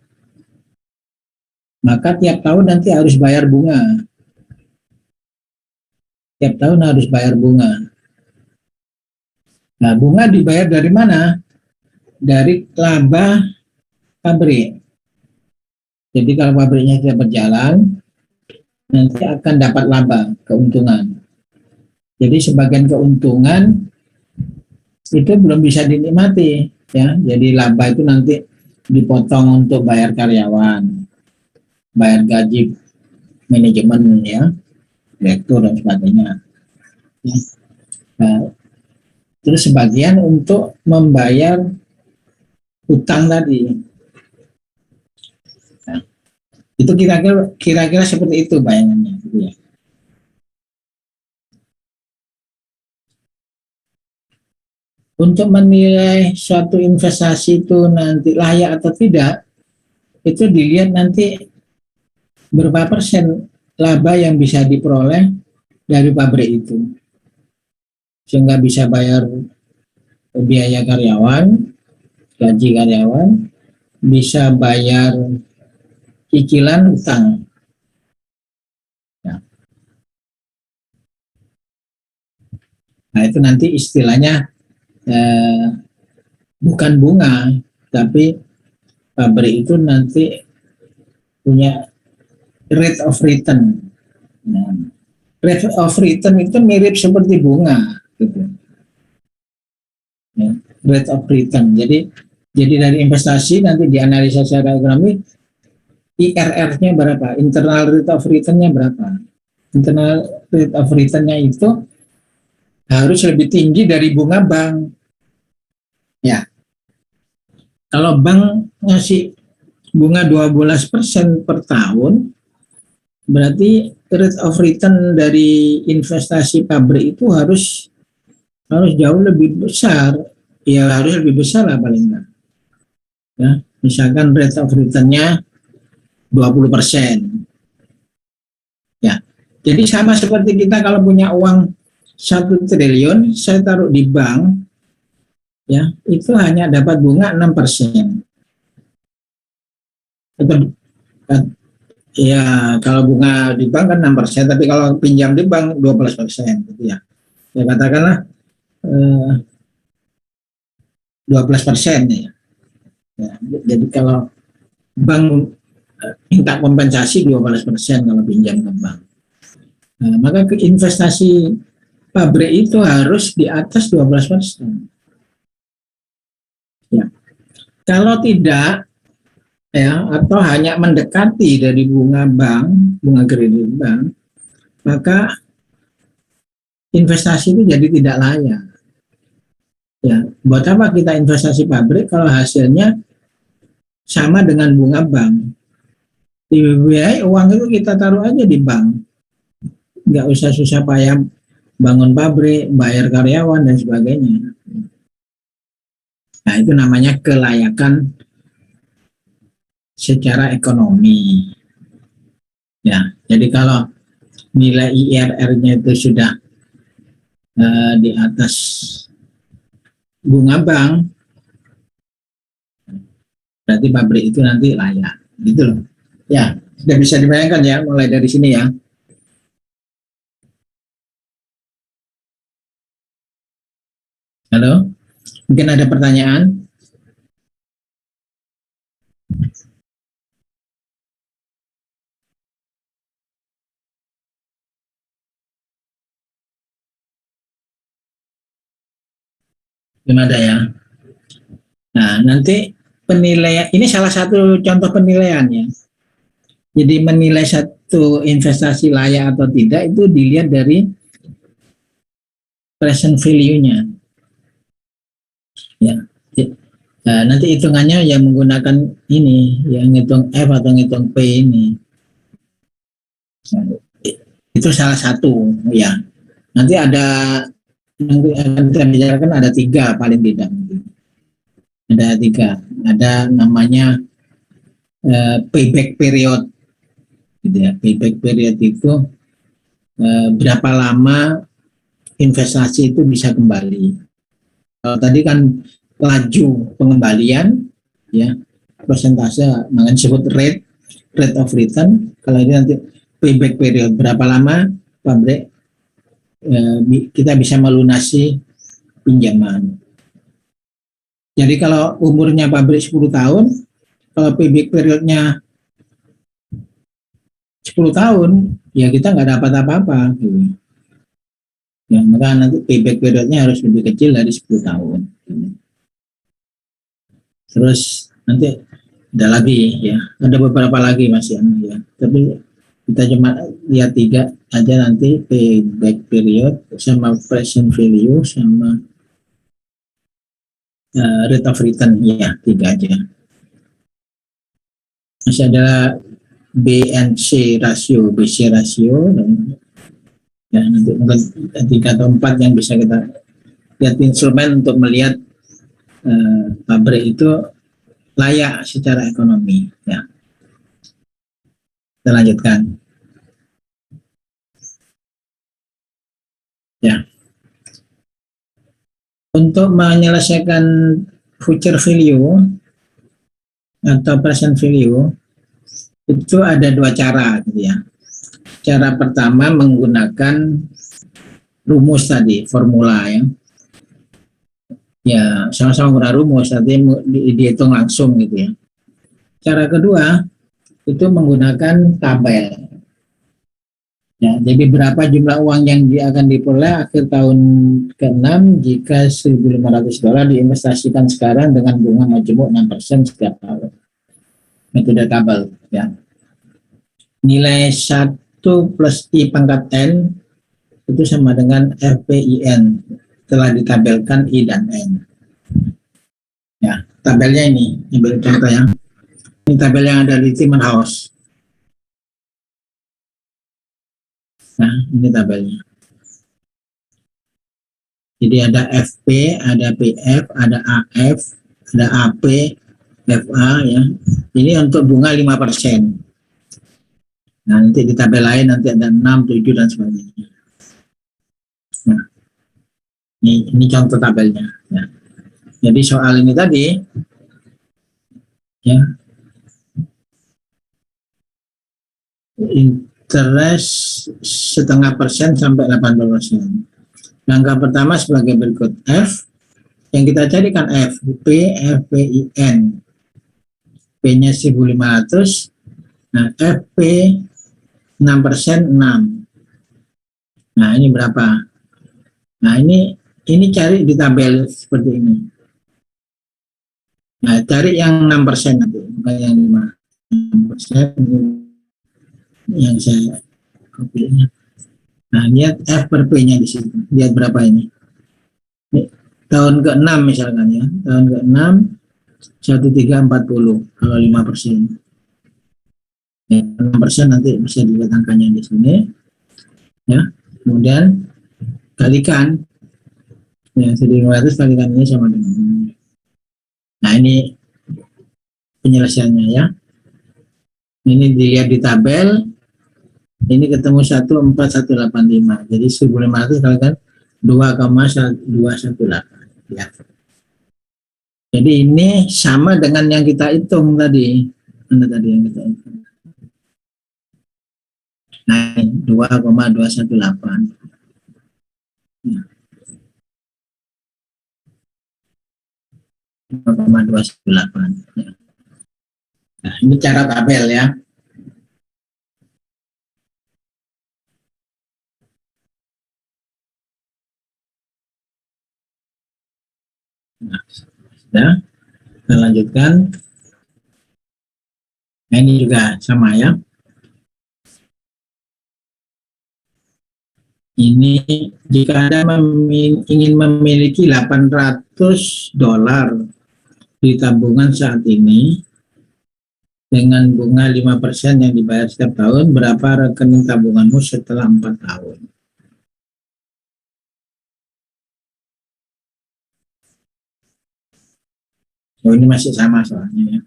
Maka tiap tahun nanti harus bayar bunga. Tiap tahun harus bayar bunga. Nah, bunga dibayar dari mana? Dari laba pabrik. Jadi kalau pabriknya tidak berjalan, nanti akan dapat laba, keuntungan. Jadi sebagian keuntungan itu belum bisa dinikmati, ya. Jadi laba itu nanti dipotong untuk bayar karyawan, bayar gaji manajemen, ya, direktur dan sebagainya. Nah, terus sebagian untuk membayar utang tadi. Nah, itu kira-kira seperti itu bayangannya, gitu ya. Untuk menilai suatu investasi itu nanti layak atau tidak, itu dilihat nanti berapa persen laba yang bisa diperoleh dari pabrik itu, sehingga bisa bayar biaya karyawan, gaji karyawan, bisa bayar cicilan utang. Nah, itu nanti istilahnya bukan bunga, tapi pabrik itu nanti punya rate of return. Nah, rate of return itu mirip seperti bunga, gitu. Ya, rate of return. Jadi dari investasi nanti dianalisa secara ekonomi, IRR-nya berapa, internal rate of return-nya berapa. Internal rate of return-nya itu harus lebih tinggi dari bunga bank. Ya, kalau bank ngasih bunga 12% per tahun, berarti rate of return dari investasi pabrik itu harus jauh lebih besar. Ya, harus lebih besar lah paling enggak. Ya, misalkan rate of return-nya 20%. Ya, jadi sama seperti kita kalau punya uang 1 triliun, saya taruh di bank, ya, itu hanya dapat bunga 6%. Ya, kalau bunga di bank kan 6%, tapi kalau pinjam di bank 12%, gitu ya. Ya, katakanlah 12% ya. Ya. Jadi kalau bank minta kompensasi 12% kalau pinjam ke bank. Nah, maka investasi pabrik itu harus di atas 12%. Ya. Kalau tidak, ya, atau hanya mendekati dari bunga bank, bunga kredit bank, maka investasi itu jadi tidak layak. Ya, buat apa kita investasi pabrik kalau hasilnya sama dengan bunga bank? Di BBI uang itu kita taruh aja di bank, nggak usah susah payah bangun pabrik, bayar karyawan dan sebagainya. Nah, itu namanya kelayakan secara ekonomi. Ya, jadi kalau nilai IRR-nya itu sudah di atas bunga bank, berarti pabrik itu nanti layak, gitu loh. Ya, sudah bisa dibayangkan ya, mulai dari sini ya. Halo, mungkin ada pertanyaan? Gimana ya? Nah, nanti penilaian, ini salah satu contoh penilaian ya. Jadi menilai satu investasi layak atau tidak itu dilihat dari present value-nya. Ya. Nanti hitungannya yang menggunakan ini, yang ngitung F atau ngitung P ini. Itu salah satu, ya. Nanti nanti akan kita bicarakan ada 3 paling tidak. Ada 3. Ada namanya payback period, gitu ya. Payback period itu berapa lama investasi itu bisa kembali. Kalau tadi kan laju pengembalian, ya, persentase, makanya disebut rate of return. Kalau ini nanti payback period, berapa lama pabrik kita bisa melunasi pinjaman. Jadi kalau umurnya pabrik 10 tahun, kalau payback periodnya 10 tahun, ya kita nggak dapat apa-apa. Gitu. Ya, maka nanti payback periodnya harus lebih kecil dari 10 tahun. Terus nanti ada lagi, ya, ada beberapa lagi Mas ya. Tapi kita cuma lihat 3 aja nanti, payback period sama present value sama rate of return, ya, 3 aja. Masih ada BNC rasio, BC rasio, dan ya, nanti mungkin 3 atau 4 yang bisa kita lihat instrumen untuk melihat pabrik itu layak secara ekonomi. Ya. Kita lanjutkan. Ya. Untuk menyelesaikan future value atau present value itu ada 2 cara, gitu ya. Cara pertama menggunakan rumus tadi, formula, ya. Ya, sama-sama menggunakan rumus, artinya dihitung langsung, gitu ya. Cara kedua itu menggunakan tabel. Ya, jadi berapa jumlah uang yang akan diperoleh akhir tahun ke-6 jika $1.500 diinvestasikan sekarang dengan bunga majemuk 6% setiap tahun. Metode tabel, ya. Nilai 1 plus I pangkat N itu sama dengan FPIN. Telah ditabelkan I dan N. Ya, tabelnya ini ambil contoh ya. Ini tabel yang ada di Timmerhouse. Nah, ini tabelnya. Jadi ada FP, ada PF, ada AF, ada AP, FA, ya. Ini untuk bunga 5%. Nah, nanti di tabel lain nanti ada 6, 7 dan sebagainya. Nah, ini contoh tabelnya. Ya. Jadi soal ini tadi, ya, interest 0,5% sampai 80%. Langkah pertama sebagai berikut. F, yang kita carikan F, P, FPIN. P-nya 1.500. Nah, FP 6%, 6. Nah, ini berapa? Nah, ini cari di tabel seperti ini. Nah, cari yang 6% nanti, bukan yang 5%. Yang saya copy. Nah, lihat F per P-nya di situ. Lihat berapa ini. Tahun ke-6 misalkan ya. Tahun ke-6 1340 kalau 5%. Ya, 6% nanti bisa dilihat angkanya di sini. Ya. Kemudian kalikan, ya, 1.500 kalikan ini sama dengan ini. Nah, ini penyelesaiannya, ya. Ini dilihat di tabel. Ini ketemu 14185. Jadi 1.500 kalikan 2,218. Ya. Jadi ini sama dengan yang kita hitung tadi. Mana tadi yang kita hitung? Nah, 2,218. Ya. 2,218. Ya. Nah, ini cara tabel, ya. Nah, sudah. Kita lanjutkan. Nah, ini juga sama, ya. Ini jika Anda ingin memiliki $800 di tabungan saat ini dengan bunga 5% yang dibayar setiap tahun, berapa rekening tabunganmu setelah 4 tahun? Oh, ini masih sama soalnya ya.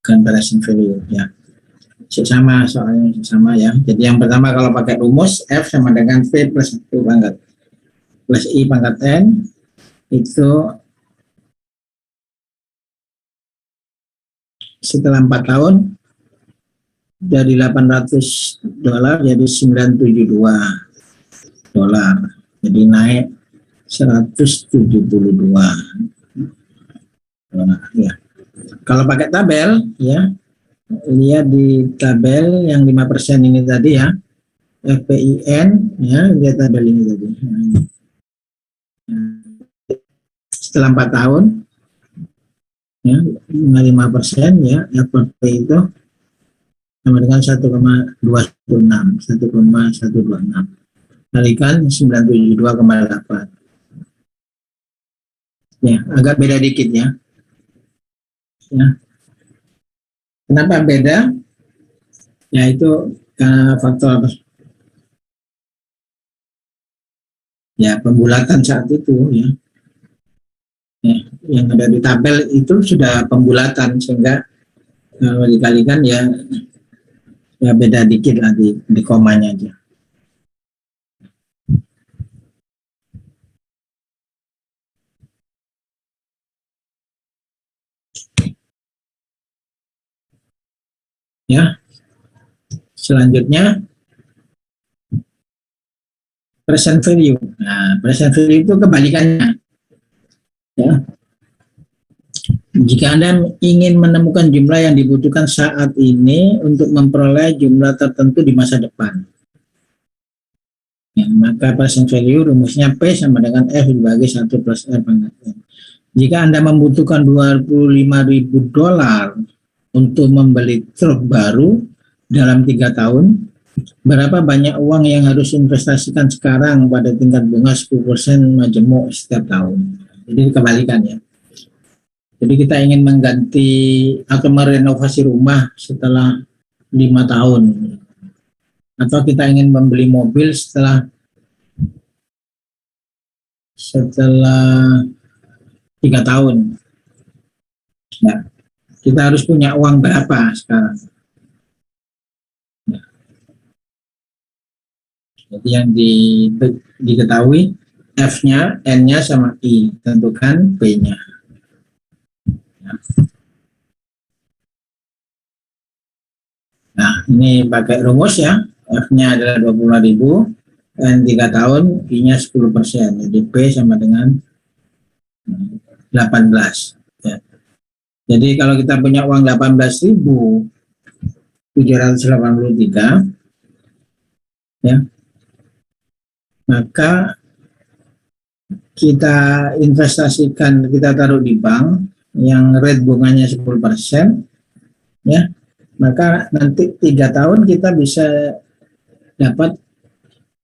Comparison value ya. Sama soalnya sama ya. Jadi yang pertama kalau pakai rumus F sama dengan P plus 1 pangkat plus I pangkat N itu setelah 4 tahun dari $800 jadi $972, jadi naik 172 ya. Kalau pakai tabel ya, lihat di tabel yang 5% ini tadi ya, FPIN ya, lihat tabel ini tadi. Setelah 4 tahun ya, 5% ya, FPP itu sama dengan 1,126 kalikan 972,8 ya, agak beda dikit ya. Kenapa beda? Ya itu karena faktor ya pembulatan saat itu ya. Yang ada di tabel itu sudah pembulatan sehingga dikalikan ya beda dikit lah di komanya aja. Ya, selanjutnya present value. Nah, present value itu kebalikannya. Ya. Jika Anda ingin menemukan jumlah yang dibutuhkan saat ini untuk memperoleh jumlah tertentu di masa depan, ya, maka present value rumusnya P sama dengan F dibagi 1 plus R pangkat N. Jika Anda membutuhkan $25.000 untuk membeli truk baru dalam 3 tahun, berapa banyak uang yang harus investasikan sekarang pada tingkat bunga 10% majemuk setiap tahun? Jadi kebalikan ya. Jadi kita ingin mengganti atau merenovasi rumah setelah 5 tahun. Atau kita ingin membeli mobil setelah 3 tahun. Nah, kita harus punya uang berapa sekarang? Nah, jadi yang diketahui F-nya, N-nya sama I, tentukan P-nya. Nah, ini pakai rumus ya. F-nya adalah 25.000, N 3 tahun, I-nya 10%. Jadi P sama dengan 18. Ya. Jadi kalau kita punya uang 18.783, ya, maka kita investasikan, kita taruh di bank yang rate bunganya 10%, ya, maka nanti 3 tahun kita bisa dapat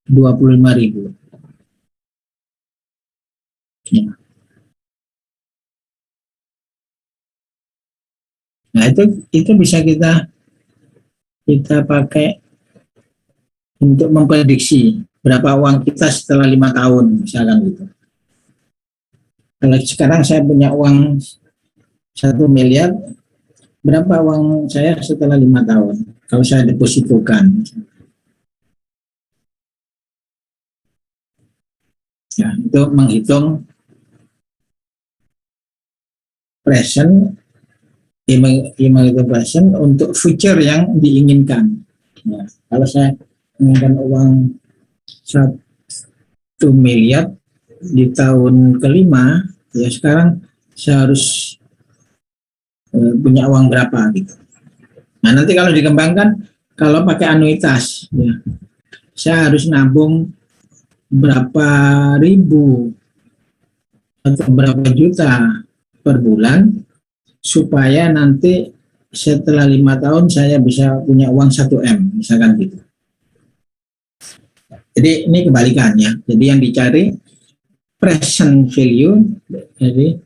25.000. Ya. Nah itu bisa kita pakai untuk memprediksi berapa uang kita setelah 5 tahun misalkan gitu. Kalau sekarang saya punya uang 1 miliar, berapa uang saya setelah 5 tahun kalau saya depositokan? Ya, itu menghitung present, present untuk future yang diinginkan. Ya, kalau saya menginginkan uang 1 miliar di tahun kelima, ya sekarang saya harus punya uang berapa gitu. Nah nanti kalau dikembangkan, kalau pakai anuitas, ya, saya harus nabung berapa ribu atau berapa juta per bulan supaya nanti setelah 5 tahun saya bisa punya uang 1M, misalkan gitu. Jadi ini kebalikan ya. Jadi yang dicari present value, jadi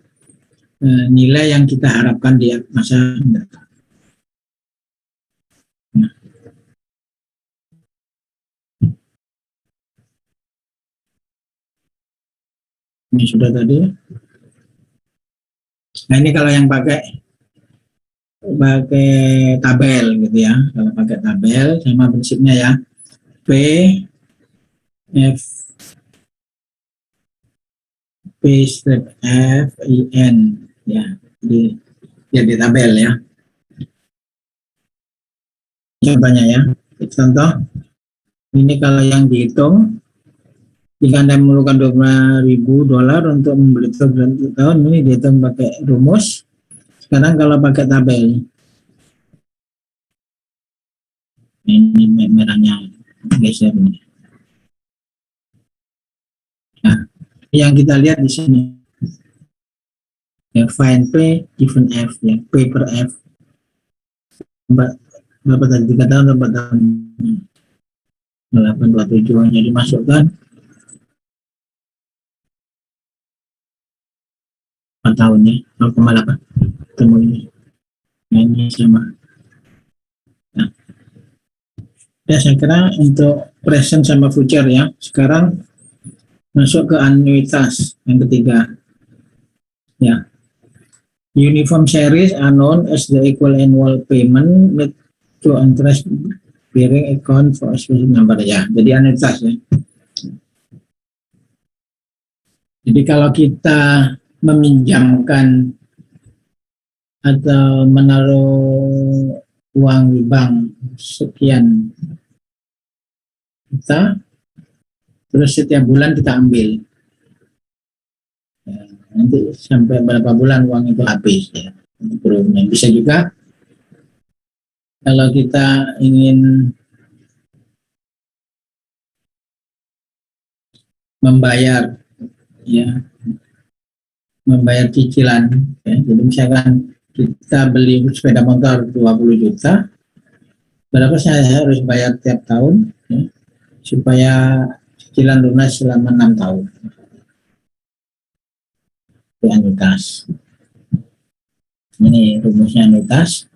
nilai yang kita harapkan di masa mendatang. Nah, ini sudah tadi. Nah ini kalau yang pakai tabel gitu ya. Kalau pakai tabel sama prinsipnya ya. P F P step F I N ya. Di tabel ya. Contohnya ya. Contoh ini kalau yang dihitung jika Anda memerlukan $25.000 untuk membeli tahun, ini dihitung pakai rumus. Sekarang kalau pakai tabel, ini merahnya geser. Nah, yang kita lihat di sini, ya, find P given F, ya, P per F. Berapa tadi? 3 tahun atau 4 tahun? 827, jadi masukkan 4 tahun ya, 0,8 ketemu ini. Nah, ini sama. Nah, ya saya kira untuk present sama future ya. Sekarang masuk ke anuitas yang ketiga. Ya. Uniform series are known as the equal annual payment made to interest bearing account for a specific number ya. Jadi anuitas ya. Jadi kalau kita meminjamkan atau menaruh uang di bank sekian kita, terus setiap bulan kita ambil, ya, nanti sampai berapa bulan uang itu habis ya. Bisa juga kalau kita ingin membayar ya, membayar cicilan ya. Jadi misalkan kita beli sepeda motor 20 juta, berapa saya harus bayar tiap tahun ya, supaya cicilan lunas selama 6 tahun. Itu anuitas. Ini rumusnya anuitas.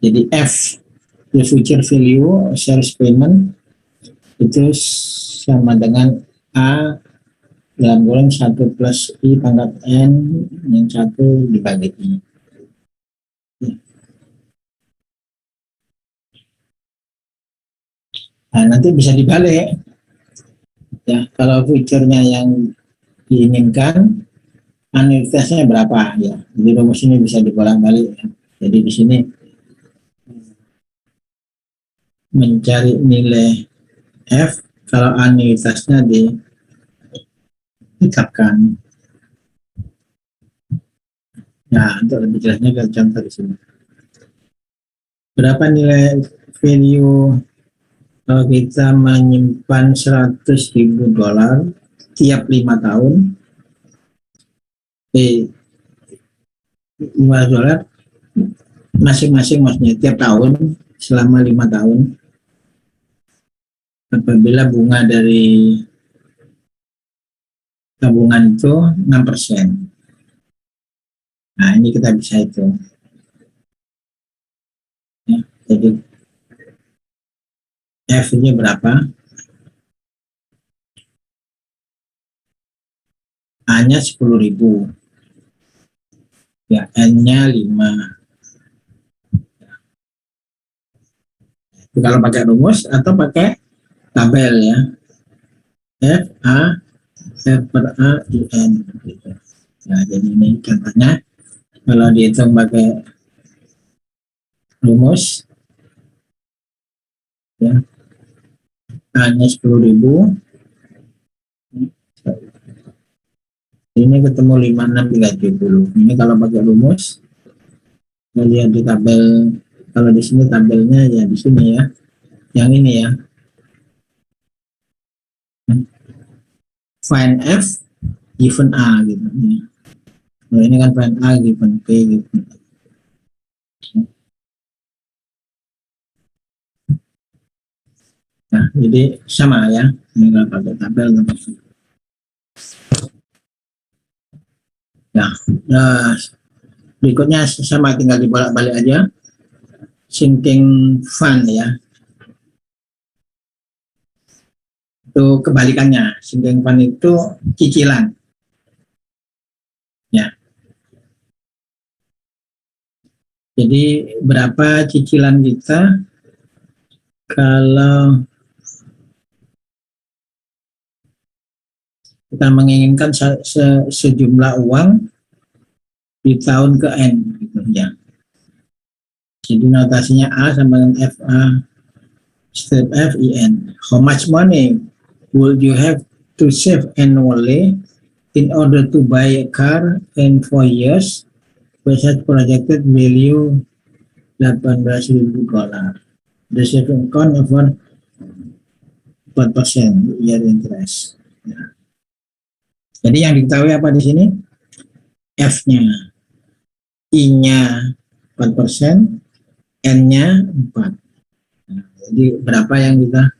Jadi F, the future value sales payment, itu sama dengan A dalam kurung 1 plus I pangkat N yang 1 dibagi I. Nah, nanti bisa dibalik. Ya, kalau future-nya yang diinginkan, anuitasnya berapa ya. Jadi rumus ini bisa dibolak-balik ya. Jadi di sini mencari nilai F kalau anuitasnya ditetapkan. Nah, untuk lebih jelasnya kita contoh di sini. Berapa nilai value kalau kita menyimpan $100.000 tiap 5 tahun, $5 masing-masing, maksudnya tiap tahun selama 5 tahun, apabila bunga dari tabungan itu 6%. Nah, ini kita bisa hitung. Ya, jadi F-nya berapa? A-nya 10.000. Ya, N-nya 5. Itu kalau pakai rumus atau pakai tabel ya. F, A, F per A, I, N. Gitu. Nah, jadi ini contohnya. Kalau dihitung pakai rumus, ya, A-nya 10.000. Ini ketemu 5630. Ini kalau pakai rumus, kita lihat di tabel. Kalau di sini tabelnya ya di sini ya, yang ini ya. Find F given A gitu. Ya. Nah, ini kan find A given P given A. Nah, jadi sama ya, tinggal pakai tabel. Nah, berikutnya sama, tinggal dibolak-balik aja. Sinking fund ya, itu kebalikannya. Sinking fund itu cicilan ya. Jadi berapa cicilan kita kalau kita menginginkan sejumlah uang di tahun ke N gitu ya. Jadi notasinya A sama dengan FA, step F, IN. How much money would you have to save annually in order to buy a car in 4 years with such projected value $18.000? The saving account over 4% year interest. Ya. Jadi yang diketahui apa di sini? F-nya, I-nya 4%, N-nya 4. Nah, jadi berapa yang kita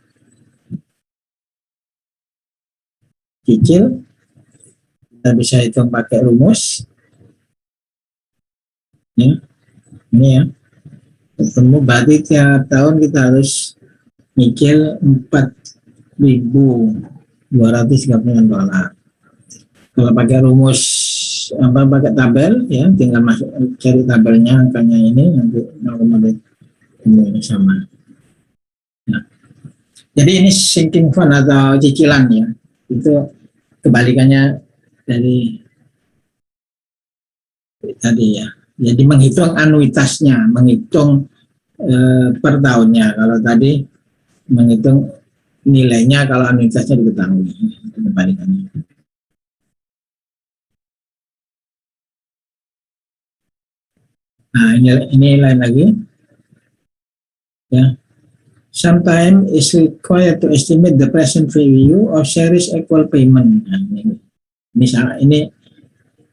cicil? Kita bisa hitung pakai rumus. Ya, ini ya. Ketemu berarti tiap tahun kita harus nyicil $4.239. Kalau pakai rumus pakai tabel ya, tinggal masuk cari tabelnya, angkanya ini nanti ini sama. Nah, jadi ini sinking fund atau cicilan ya, itu kebalikannya dari tadi ya. Jadi menghitung anuitasnya, menghitung per tahunnya. Kalau tadi menghitung nilainya kalau anuitasnya diketahui, itu kebalikannya. Nah, ini lain lagi. Ya. Sometimes is required to estimate the present value of series equal payment. Nah, ini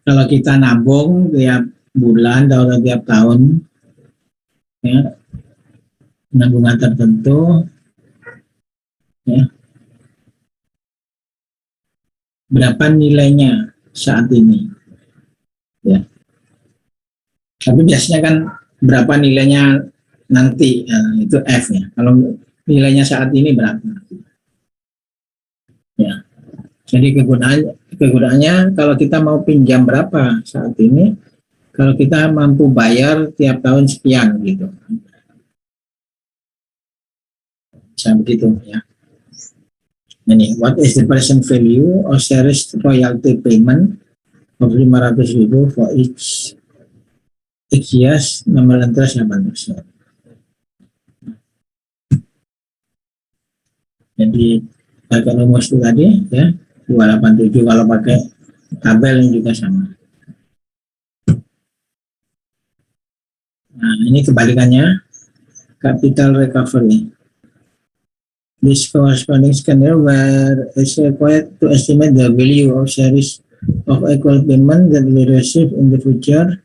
kalau kita nabung tiap bulan atau tiap tahun, ya, nabungan tertentu, ya, berapa nilainya saat ini, ya. Tapi biasanya kan berapa nilainya nanti, ya, itu F ya. Kalau nilainya saat ini berapa? Ya. Jadi kegunaannya kalau kita mau pinjam berapa saat ini, kalau kita mampu bayar tiap tahun sekian gitu. Bisa begitu ya. Ini, what is the present value of series royalty payment of 500.000 for each years, nominal interest 8%. Jadi pakai rumus itu tadi ya, 287. Kalau pakai tabel ini juga sama. Nah, ini kebalikannya, capital recovery. This corresponding scenario where it's required to estimate the value of series of equal payment that we receive in the future,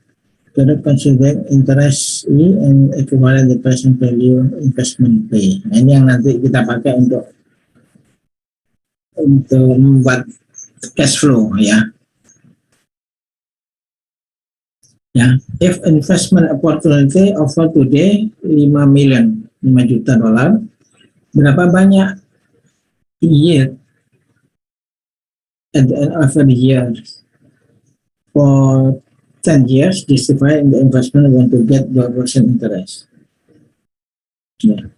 considering interest E and equivalent the present value investment P. Nah, ini yang nanti kita pakai untuk membuat cash flow ya. Ya, if investment opportunity offer today 5 juta dolar, berapa banyak yield at the end of the year for 10 years justify in the investment want to get 2% interest. Ya.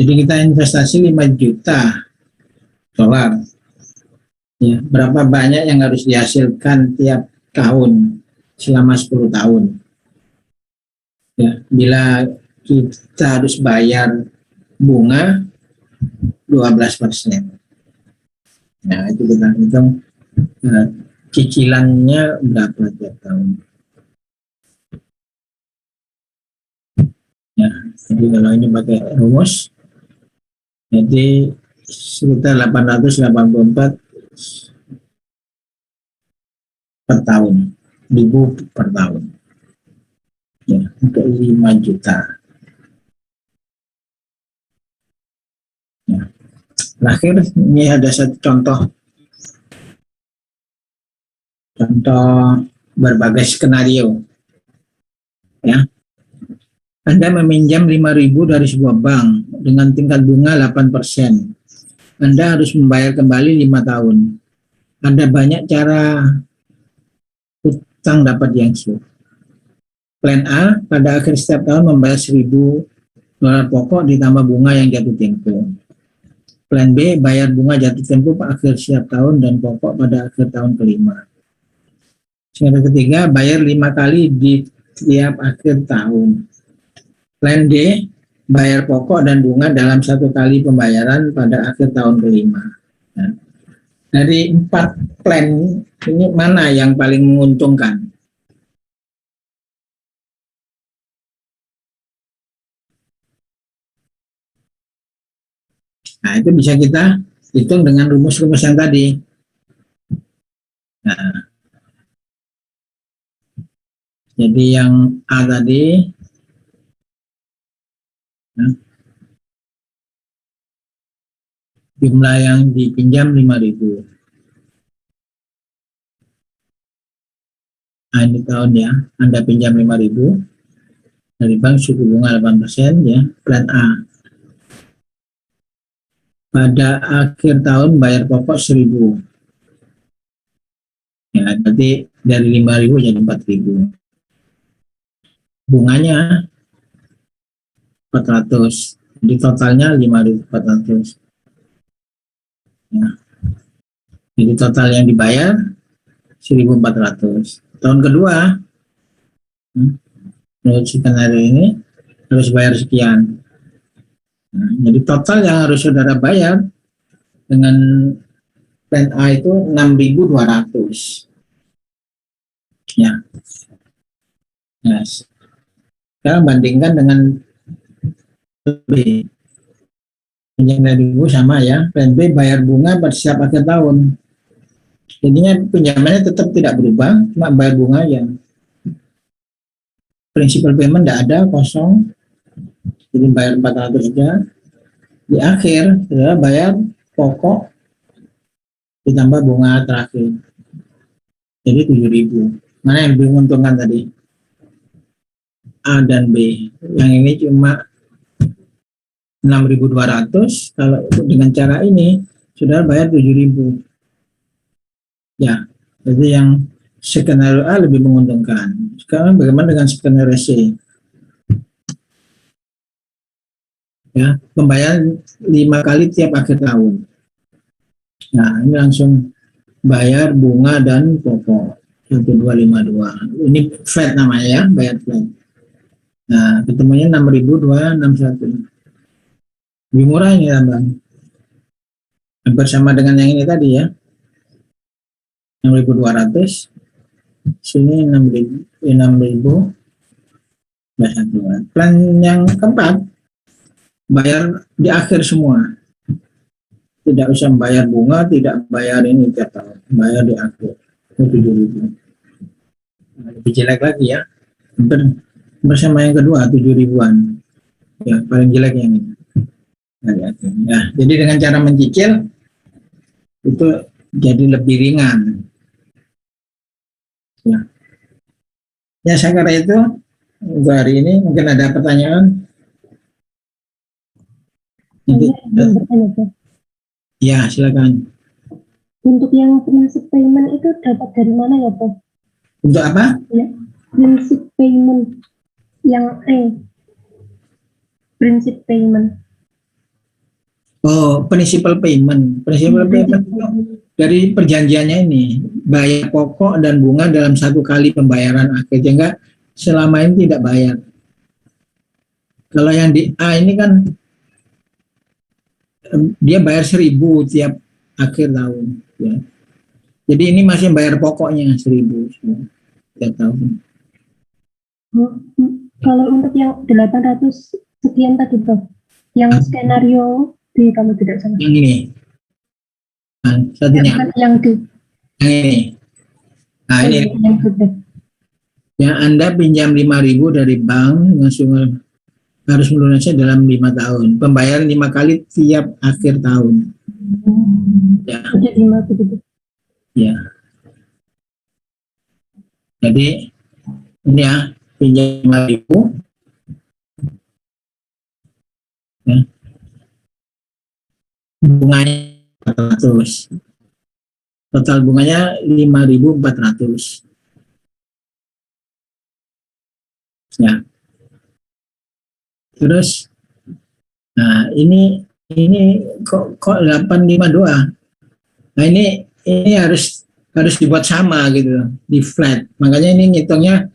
Jadi kita investasi 5 juta dolar. Ya, berapa banyak yang harus dihasilkan tiap tahun selama 10 tahun. Ya, bila kita harus bayar bunga 12%. Nah, itu kita hitung cicilannya berapa tiap tahun. Ya, jadi kalau ini pakai rumus, jadi sekitar 884 per tahun, 1.000 per tahun. Ya, untuk 5 juta. Terakhir, ini ada satu contoh berbagai skenario. Ya, Anda meminjam 5.000 dari sebuah bank dengan tingkat bunga 8%. Anda harus membayar kembali 5 tahun. Ada banyak cara utang dapat diangsur. Plan A, pada akhir setiap tahun membayar $1.000 pokok ditambah bunga yang jatuh tempo. Plan B, bayar bunga jatuh tempo pada akhir setiap tahun dan pokok pada akhir tahun kelima. Skenario ketiga, bayar 5 kali di tiap akhir tahun. Plan D, bayar pokok dan bunga dalam 1 kali pembayaran pada akhir tahun kelima. Nah, dari 4 plan ini mana yang paling menguntungkan? Nah, itu bisa kita hitung dengan rumus-rumus yang tadi. Nah, jadi yang A tadi, jumlah yang dipinjam 5.000. Nah, ini tahun ya, Anda pinjam 5.000 dari bank suku bunga 8% ya, plan A. Pada akhir tahun bayar pokok 1.000. Ya, berarti dari 5.000 jadi 4.000. Bunganya 400. Jadi totalnya 5.400. Ya. Jadi total yang dibayar 1.400. Tahun kedua, menurut skenario ini harus bayar sekian. Nah, jadi total yang harus saudara bayar dengan plan A itu 6.200. Ya. Yes. Sekarang bandingkan dengan B. Pinjam 2.000 sama ya. Plan B bayar bunga pada setiap akhir tahun. Jadinya pinjamannya tetap tidak berubah, cuma bayar bunga ya. Principal payment tidak ada, kosong. Jadi bayar 400 saja. Di akhir, saudara bayar pokok ditambah bunga terakhir. Jadi 7.000. Mana yang lebih menguntungkan tadi? A dan B. Yang ini cuma 6.200. Kalau dengan cara ini, saudara bayar 7.000. Ya, jadi yang skenario A lebih menguntungkan. Sekarang bagaimana dengan skenario C? Ya, pembayaran 5 kali tiap akhir tahun. Nah, ini langsung bayar bunga dan pokok 1252. Ini flat namanya ya, bayar flat. Nah, ketemunya 6.261. Lebih murah ini ya, Bang. Hampir sama dengan yang ini tadi ya. 6.200. Sini 6.000. Plan yang keempat, bayar di akhir semua. Tidak usah bayar bunga, tidak bayar ini tiap tahun. Bayar di akhir. 7.000. Lebih jelek lagi ya. Bersama yang kedua 7.000-an. Ya, paling jelek yang ini. Nah, jadi dengan cara mencicil itu jadi lebih ringan. Ya, saya kira itu untuk hari ini. Mungkin ada pertanyaan? Ya, silakan. Untuk yang prinsip payment itu dapat dari mana ya, Pak? Untuk apa? Ya, prinsip payment yang prinsip payment. Oh, principal payment. Principal payment itu dari perjanjiannya ini, bayar pokok dan bunga dalam 1 kali pembayaran akhir, sehingga selama ini tidak bayar. Kalau yang di A ini kan dia bayar 1.000 tiap akhir tahun. Ya. Jadi ini masih bayar pokoknya 1.000 tiap tahun. Kalau untuk yang 800 sekian tadi, Bro, yang skenario D kalau tidak salah. Yang ini. Nah, satunya. Yang D. Yang ini. Nah, ini. Yang D. Yang Anda pinjam 5.000 dari bank dengan sumber harus melunasinya dalam 5 tahun. Pembayaran 5 kali tiap akhir tahun. Ya. Ada 5 begitu. Ya. Jadi ini ya, pinjam 5.000. Ya. Bunganya 400. Total bunganya 5.400. Ya. Terus, nah ini kok 852. Nah ini harus dibuat sama gitu, di flat. Makanya ini ngitungnya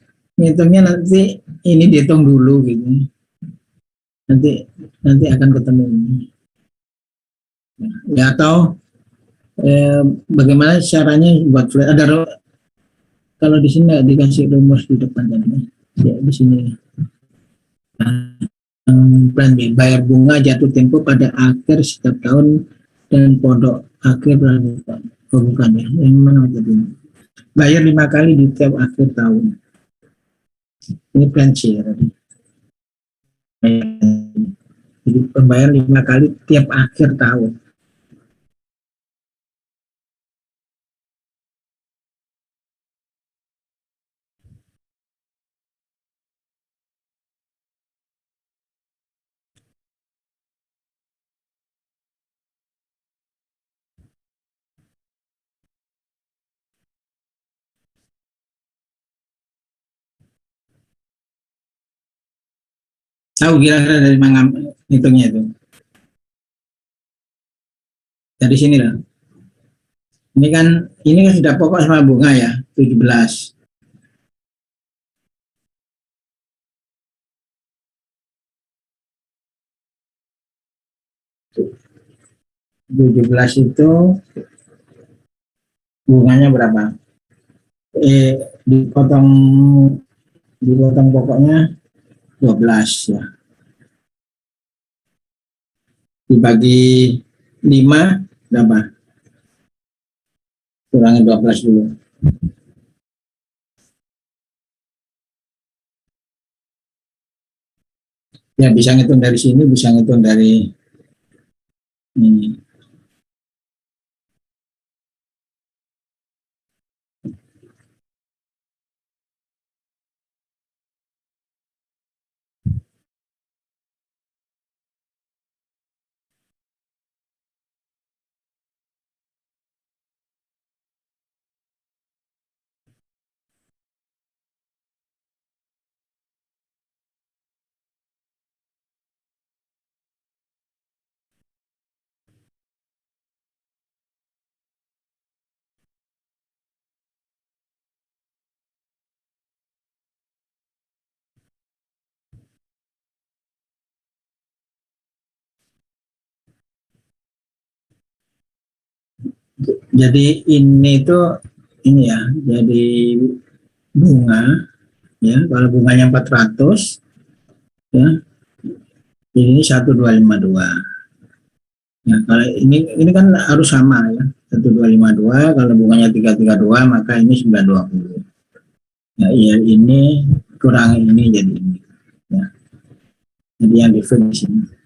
nanti ini dihitung dulu gitu. Nanti akan ketemu. Ya atau bagaimana caranya buat flat? Kalau di sini nggak dikasih rumus di depan tadi. Ya di sini. Nah, plan B, bayar bunga jatuh tempo pada akhir setiap tahun dan pondok akhir bulan. Oh, bukan ya, yang mana tadi? Bayar 5 kali di tiap akhir tahun. Ini plan C tadi. Jadi pembayaran 5 kali tiap akhir tahun. Tahu kira-kira dari mana hitungnya itu? Dari sini lah. Ini kan sudah pokok sama bunga ya, 17. 17 itu bunganya berapa? Dipotong pokoknya 12 ya. Dibagi 5 berapa? Kurangi 12 dulu. Ya bisa ngitung dari sini, bisa ngitung dari ini. Jadi ini tuh ini ya, jadi bunga ya, kalau bunganya 400 ya, ini 1252. Nah, kalau ini kan harus sama ya, 1252, kalau bunganya 332 maka ini 920. Ya, iya ini kurangi ini jadi ini. Ya. Jadi yang di sini.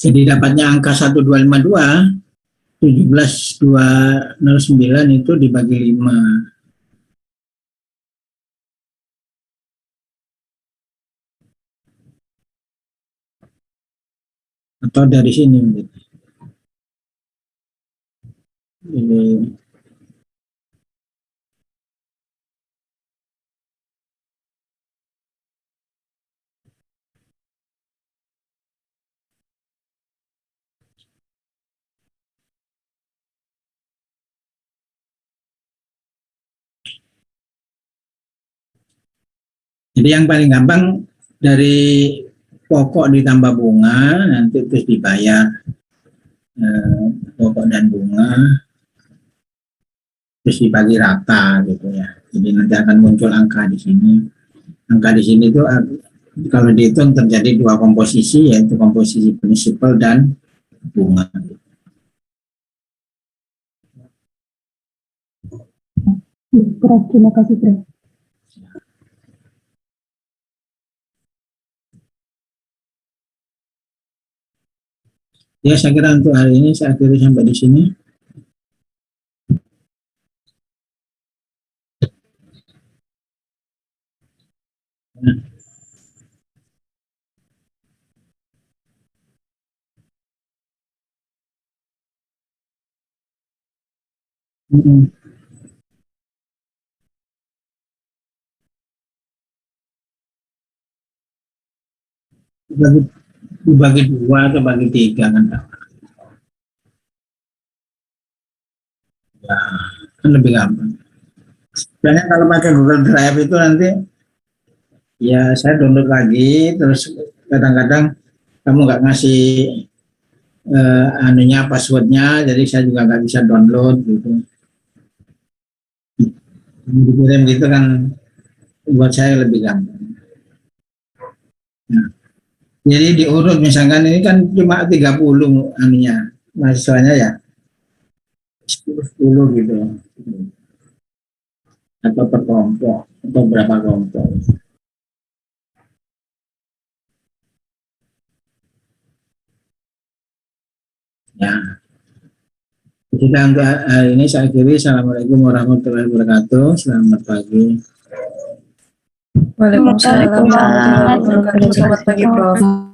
Jadi dapatnya angka 1252, 17.209 itu dibagi 5. Atau dari sini. Ini. Jadi yang paling gampang dari pokok ditambah bunga, nanti terus dibayar pokok dan bunga, terus dibagi rata gitu ya. Jadi nanti akan muncul angka di sini. Angka di sini itu kalau dihitung terjadi 2 komposisi, yaitu komposisi prinsipal dan bunga. Prof, terima kasih Prof. Ya, saya kira untuk hari ini saya akhiri sampai di sini. Mm-mm. Dibagi dua atau bagi tiga kan, Pak? Ya, kan lebih gampang. Sebenarnya kalau pakai Google Drive itu nanti ya saya download lagi, terus kadang-kadang kamu nggak ngasih anunya passwordnya, jadi saya juga nggak bisa download gitu. Dikirim gitu kan buat saya lebih gampang. Nah, jadi diurut misalkan ini kan cuma 30 anunya mahasiswanya ya 10 gitu atau per kelompok atau berapa kelompok. Ya, kita untuk hari ini saya akhiri. Assalamualaikum warahmatullahi wabarakatuh. Selamat pagi. Waalaikumsalam warahmatullahi wabarakatuh. Selamat pagi, Prof.